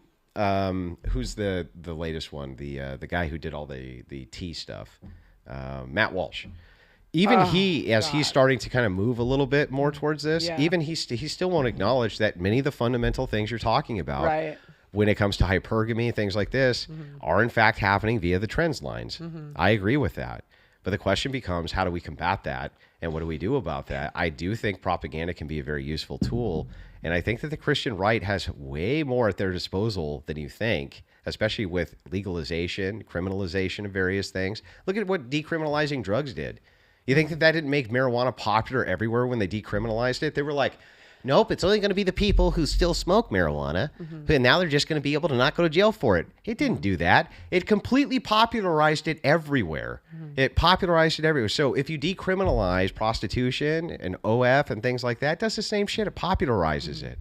who's the latest one? The guy who did all the tea stuff, Matt Walsh. Even he's starting to kind of move a little bit more towards this, even he still won't acknowledge that many of the fundamental things you're talking about when it comes to hypergamy and things like this are in fact happening via the trends lines. I agree with that. But the question becomes, how do we combat that? And what do we do about that? I do think propaganda can be a very useful tool. And I think that the Christian right has way more at their disposal than you think, especially with legalization, criminalization of various things. Look at what decriminalizing drugs did. You think that didn't make marijuana popular everywhere when they decriminalized it? They were like, nope, it's only going to be the people who still smoke marijuana. And now they're just going to be able to not go to jail for it. It didn't do that. It completely popularized it everywhere. It popularized it everywhere. So if you decriminalize prostitution and OF and things like that, it does the same shit. It popularizes it.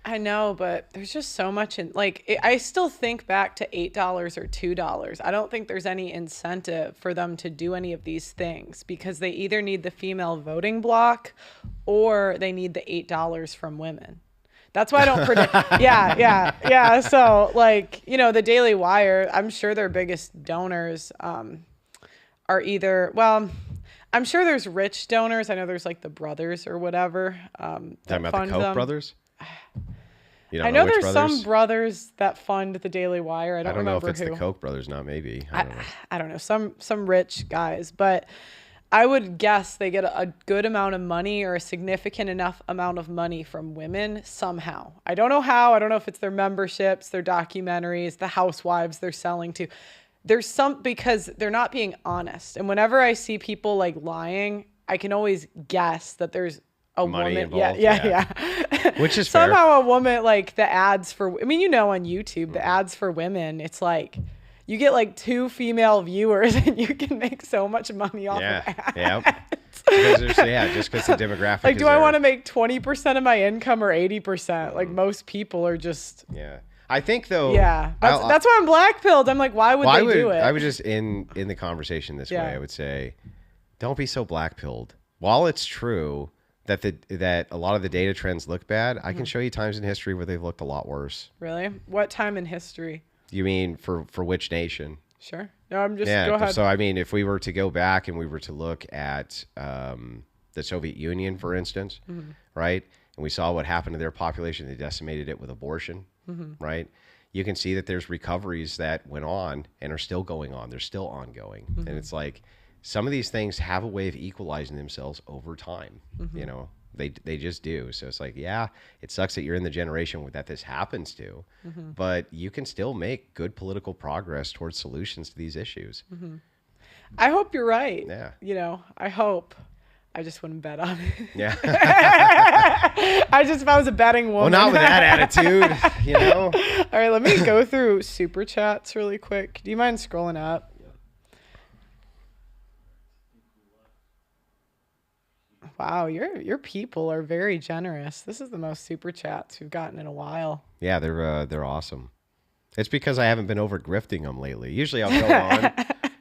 I know, but there's just so much I still think back to $8 or $2. I don't think there's any incentive for them to do any of these things because they either need the female voting block or they need the $8 from women. That's why I don't predict. Yeah. So the Daily Wire, I'm sure their biggest donors are either, I'm sure there's rich donors. I know there's like the brothers or whatever. Talking about the Koch brothers? I know there's some brothers that fund the Daily Wire. I don't remember know if it's who. The Koch brothers, not maybe. I don't know. Some rich guys, but I would guess they get a good amount of money or a significant enough amount of money from women somehow. I don't know how. I don't know if it's their memberships, their documentaries, the housewives they're selling to. There's because they're not being honest. And whenever I see people lying, I can always guess that there's a money woman. Involved. Yeah. Which is somehow a woman, the ads for, on YouTube, the ads for women, it's like you get 2 female viewers and you can make so much money off of ads. Yeah. Just because the demographic do I want to make 20% of my income or 80%? Most people are just. Yeah. I think though. Yeah. That's why I'm black-pilled. I'm like, why would they do it? I would just in the conversation this way, I would say, Don't be so black-pilled. While it's true that that a lot of the data trends look bad, I can show you times in history where they've looked a lot worse. Really? What time in history? You mean for which nation? Sure. No, I'm just, Yeah. go ahead. So I mean, if we were to go back and we were to look at the Soviet Union, for instance, right, and we saw what happened to their population, they decimated it with abortion, right? You can see that there's recoveries that went on and are still going on. They're still ongoing, and it's like some of these things have a way of equalizing themselves over time. You know, they just do. So it's like, yeah, it sucks that you're in the generation that this happens to, but you can still make good political progress towards solutions to these issues. I hope you're right. Yeah. You know, I hope. I just wouldn't bet on it. Yeah. If I was a betting woman. Well, not with that attitude, you know. All right, let me go through super chats really quick. Do you mind scrolling up? Wow, your people are very generous. This is the most super chats we've gotten in a while. Yeah, they're awesome. It's because I haven't been over grifting them lately. Usually I'll go on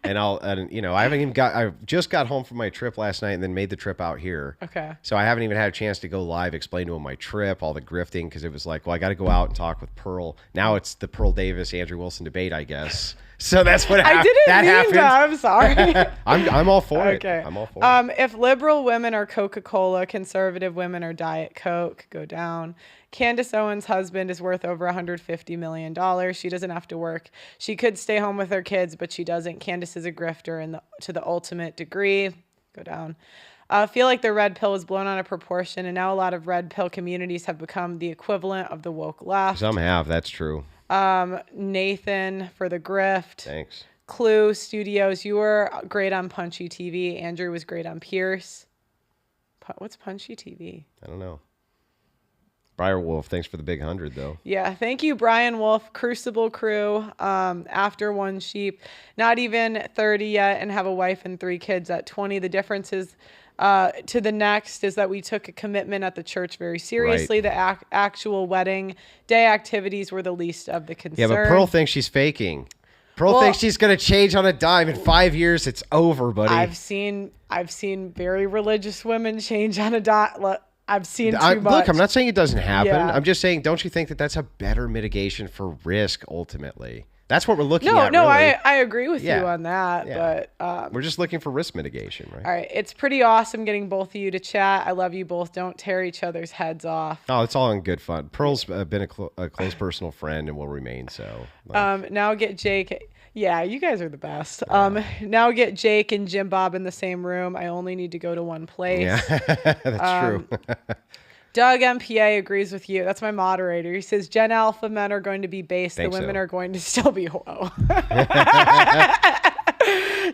and you know, I just got home from my trip last night and then made the trip out here. Okay. So I haven't even had a chance to go live, explain to them my trip, all the grifting, because it was like, well, I got to go out and talk with Pearl. Now it's the Pearl Davis, Andrew Wilson debate, I guess. So that's what I didn't mean to. I'm sorry. I'm all for it. Okay. I'm all for it. If liberal women are Coca-Cola, conservative women are Diet Coke, go down. Candace Owens' husband is worth over $150 million. She doesn't have to work. She could stay home with her kids, but she doesn't. Candace is a grifter to the ultimate degree. Go down. I feel like the red pill was blown out of proportion, and now a lot of red pill communities have become the equivalent of the woke left. Some have. That's true. Nathan for the grift. Thanks. Clue Studios, you were great on Punchy TV. Andrew was great on Pierce. What's Punchy TV? I don't know. Briar Wolf, thanks for the big 100, though. Yeah, thank you, Brian Wolf. Crucible Crew, After One Sheep, not even 30 yet, and have a wife and 3 kids at 20. The difference is to the next is that we took a commitment at the church very seriously. Right. The actual wedding day activities were the least of the concern. Yeah, but Pearl thinks she's faking. Pearl thinks she's going to change on a dime. In 5 years, it's over, buddy. I've seen very religious women change on a dime. I've seen too much. Look, I'm not saying it doesn't happen. Yeah. I'm just saying, don't you think that that's a better mitigation for risk ultimately? That's what we're looking at. No, really. I agree with you on that. But we're just looking for risk mitigation, right? All right. It's pretty awesome getting both of you to chat. I love you both. Don't tear each other's heads off. Oh, it's all in good fun. Pearl's been a close personal friend and will remain so. Now get Jake. Yeah, you guys are the best. Now get Jake and Jim Bob in the same room. I only need to go to one place. Yeah, that's true. Doug MPA agrees with you. That's my moderator. He says Gen Alpha men are going to be base. The women are going to still be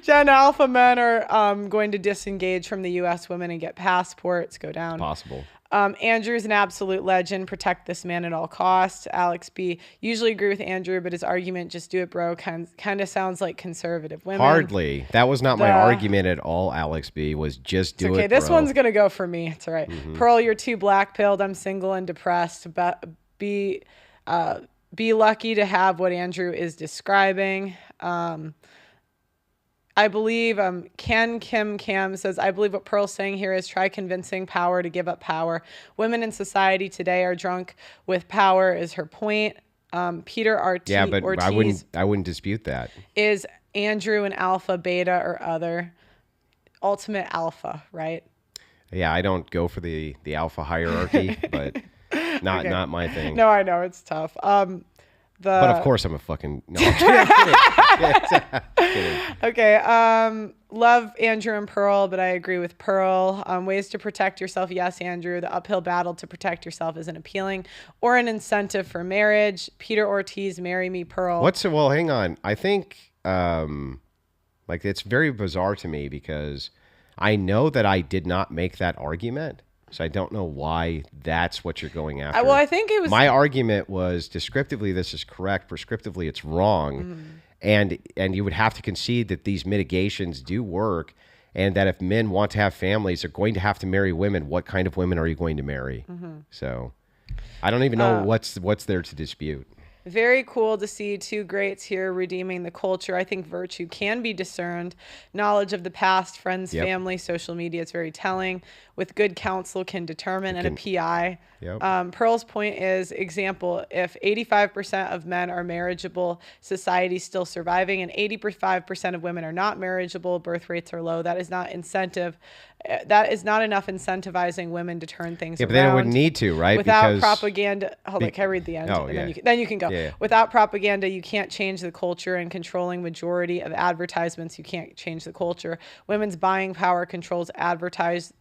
Gen Alpha men are going to disengage from the U.S. women and get passports. Go down. Possible. Andrew's an absolute legend. Protect this man at all costs. Alex B. Usually agree with Andrew, but his argument, just do it, bro, kind of sounds like conservative women. Hardly. That was not my argument at all, Alex B. Was just do it, okay, this one's going to go for me. It's all right. Pearl, you're too black-pilled. I'm single and depressed. But be lucky to have what Andrew is describing. I believe Ken Kim Cam says, I believe what Pearl's saying here is try convincing power to give up power. Women in society today are drunk with power is her point. Peter Ortiz, yeah, but Ortiz I wouldn't dispute that. Is Andrew an alpha, beta, or other? Ultimate alpha, right? Yeah, I don't go for the alpha hierarchy, but not my thing. No, I know it's tough. But of course I'm a fucking no. I'm kidding. Okay. Love Andrew and Pearl, but I agree with Pearl. Ways to protect yourself. Yes, Andrew. The uphill battle to protect yourself isn't appealing or an incentive for marriage. Peter Ortiz, marry me, Pearl. Well, hang on. I think like it's very bizarre to me because I know that I did not make that argument. So I don't know why that's what you're going after. Well, I think it was... My argument was descriptively this is correct, prescriptively it's wrong. And you would have to concede that these mitigations do work and that if men want to have families, they're going to have to marry women. What kind of women are you going to marry? So I don't even know what's there to dispute. Very cool to see two greats here redeeming the culture. I think virtue can be discerned. Knowledge of the past, friends, Yep. family, social media, it's very telling. With good counsel can determine, and a PI. Yep. Pearl's point is, example, if 85% of men are marriageable, society's still surviving, and 85% of women are not marriageable, birth rates are low. That is not incentive. That is not enough incentivizing women to turn things around. But they wouldn't need to, right? Without propaganda. Hold on, can I read the end? Oh, and yeah. then you can go. Yeah. Without propaganda, you can't change the culture, and controlling majority of advertisements, you can't change the culture. Women's buying power controls advertising.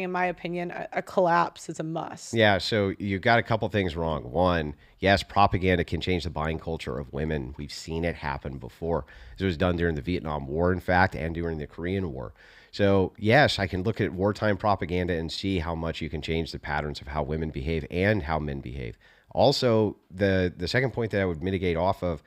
In my opinion, a collapse is a must. Yeah, so you got a couple things wrong. One, yes, propaganda can change the buying culture of women. We've seen it happen before. It was done during the Vietnam War, in fact, and during the Korean War. So yes, I can look at wartime propaganda and see how much you can change the patterns of how women behave and how men behave. Also, the second point that I would mitigate off of,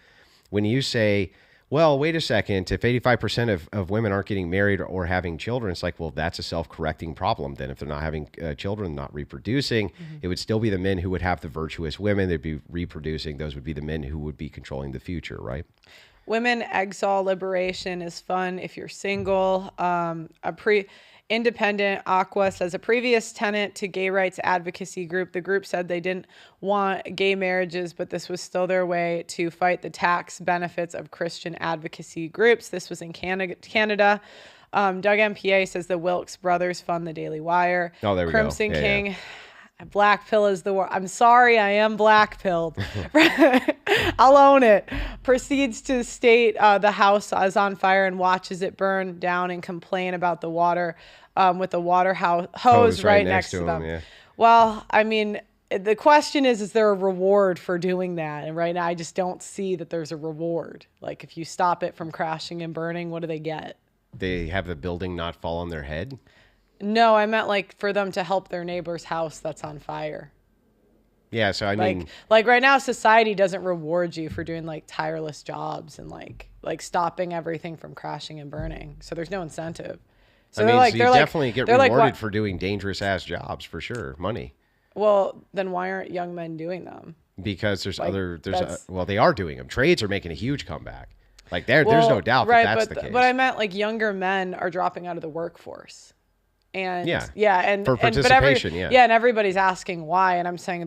when you say, well, wait a second, if 85% of women aren't getting married or having children, it's like, well, that's a self-correcting problem. Then if they're not having children, not reproducing, it would still be the men who would have the virtuous women. They'd be reproducing. Those would be the men who would be controlling the future, right? Women exile liberation is fun if you're single. Independent Aqua says, a previous tenant to gay rights advocacy group, the group said they didn't want gay marriages, but this was still their way to fight the tax benefits of Christian advocacy groups. This was in Canada. Doug MPA says the Wilkes brothers fund the Daily Wire. Oh, there we Crimson go. King. Yeah. Black pill is the word. I'm sorry, I am black pilled. I'll own it. Proceeds to state the house is on fire and watches it burn down and complain about the water with the water hose right next to them. Yeah. Well, I mean, the question is there a reward for doing that? And right now, I just don't see that there's a reward. Like, if you stop it from crashing and burning, what do they get? They have the building not fall on their head? No, I meant like for them to help their neighbor's house that's on fire. Yeah, so I mean, like right now, society doesn't reward you for doing like tireless jobs and like stopping everything from crashing and burning. So there's no incentive. So I mean, so you definitely get rewarded for doing dangerous ass jobs for sure, money. Well, then why aren't young men doing them? Because there's well, they are doing them. Trades are making a huge comeback. Like there's no doubt that that's the case. But I meant like younger men are dropping out of the workforce. And and for participation, and everybody's asking why, and I'm saying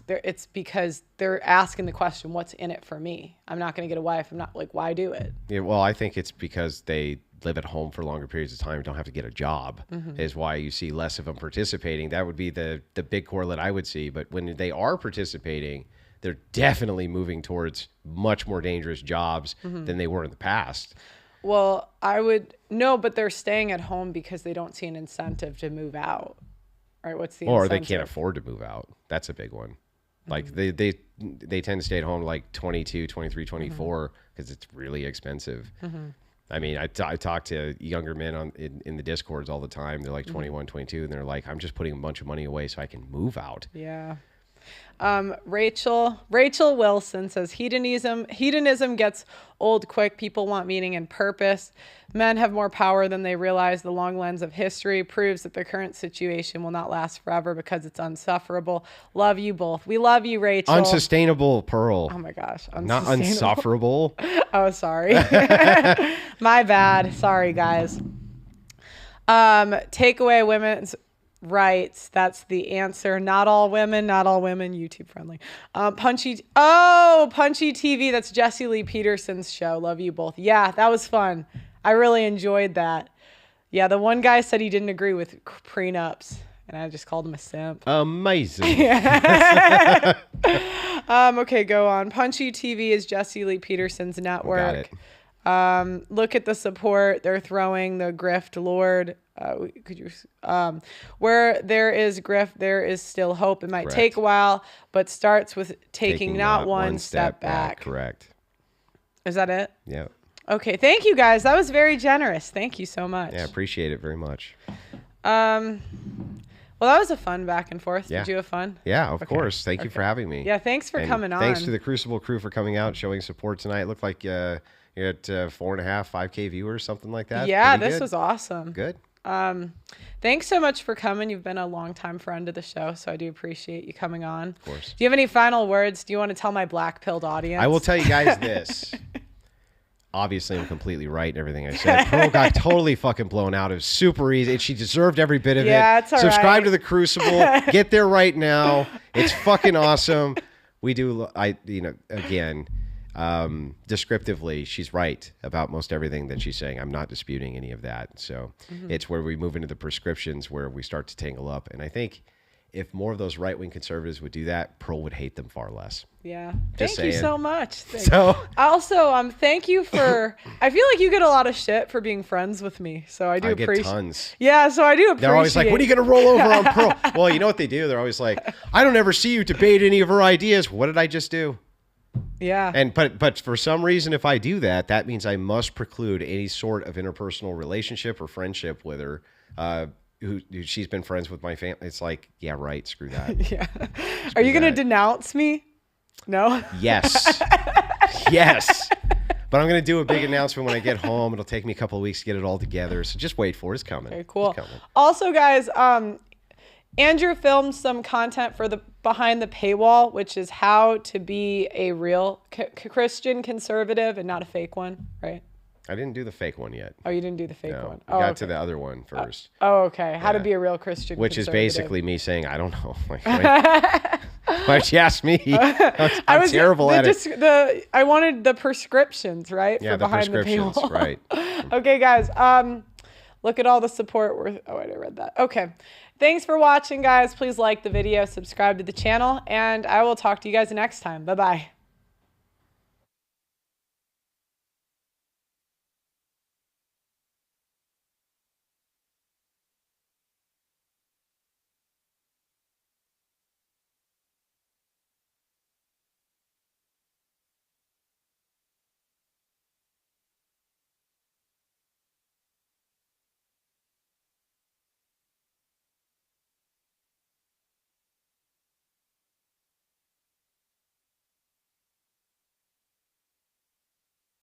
it's because they're asking the question, what's in it for me? I'm not going to get a wife. I'm not like, why do it? Yeah, well, I think it's because they live at home for longer periods of time, don't have to get a job, is why you see less of them participating. That would be the big correlate I would see. But when they are participating, they're definitely moving towards much more dangerous jobs than they were in the past. Well, but they're staying at home because they don't see an incentive to move out. Right? What's the incentive? Or they can't afford to move out. That's a big one. Like they tend to stay at home like 22, 23, 24 because it's really expensive. I mean, I talk to younger men in the Discords all the time. They're like 21, 22, and they're like, I'm just putting a bunch of money away so I can move out. Yeah. Rachel Wilson says hedonism gets old quick. People want meaning and purpose. Men have more power than they realize. The long lens of history proves that the current situation will not last forever because it's unsufferable. Love you both. We love you, Rachel. Unsustainable, Pearl. Oh my gosh. Not unsufferable. Oh, sorry. My bad. Sorry, guys. Take away women's rights. That's the answer. Not all women, YouTube friendly. Punchy TV. That's Jesse Lee Peterson's show. Love you both. Yeah, that was fun. I really enjoyed that. Yeah, the one guy said he didn't agree with prenups, and I just called him a simp. Amazing. Okay, go on. Punchy TV is Jesse Lee Peterson's network. Got it. Look at the support they're throwing the grift lord. Where there is grift, there is still hope. It might take a while, but starts with taking not one step back. Correct. Is that it? Yeah. Okay. Thank you, guys. That was very generous. Thank you so much. Yeah, appreciate it very much. Well, that was a fun back and forth. Yeah. Did you have fun? Yeah, of course. Thank you for having me. Yeah, thanks for coming on. Thanks to the Crucible crew for coming out, showing support tonight. It looked like you're at 4.5, 5K viewers, something like that. Yeah, this was awesome. Good. Thanks so much for coming. You've been a longtime friend of the show, so I do appreciate you coming on. Of course. Do you have any final words? Do you want to tell my black-pilled audience? I will tell you guys this. Obviously, I'm completely right in everything I said. Pearl got totally fucking blown out. It was super easy. She deserved every bit of it. It's all Subscribe right. to The Crucible. Get there right now. It's fucking awesome. We do, again, descriptively, she's right about most everything that she's saying. I'm not disputing any of that. So it's where we move into the prescriptions where we start to tangle up. And I think if more of those right-wing conservatives would do that, Pearl would hate them far less. Yeah. Just Thank you saying. so much. So Also, thank you for, I feel like you get a lot of shit for being friends with me. So I do I get appreciate. tons. Yeah, so I do appreciate. They're always like, when are you going to roll over on Pearl? Well, you know what they do? They're always like, I don't ever see you debate any of her ideas. What did I just do? Yeah. And but for some reason, if I do that, that means I must preclude any sort of interpersonal relationship or friendship with her. Who she's been friends with my family. It's like, yeah, right. Screw that. Yeah. Are you going to denounce me? No. Yes. Yes. But I'm going to do a big announcement when I get home. It'll take me a couple of weeks to get it all together. So just wait for it. It's coming. Okay, cool. It's coming. Also, guys, Andrew filmed some content for the Behind the Paywall, which is how to be a real Christian conservative and not a fake one, right? I didn't do the fake one yet. Oh, you didn't do the fake No, one. I got to the other one first. Okay. How to Yeah. be a real Christian Which is conservative. basically me saying, I don't know. Like, why'd you ask me? I'm terrible at it. I wanted the prescriptions, right? Yeah, for the Behind the prescriptions, Paywall. right. Okay, guys. Look at all the support. Wait, I read that. Okay. Thanks for watching, guys. Please like the video, subscribe to the channel, and I will talk to you guys next time. Bye-bye.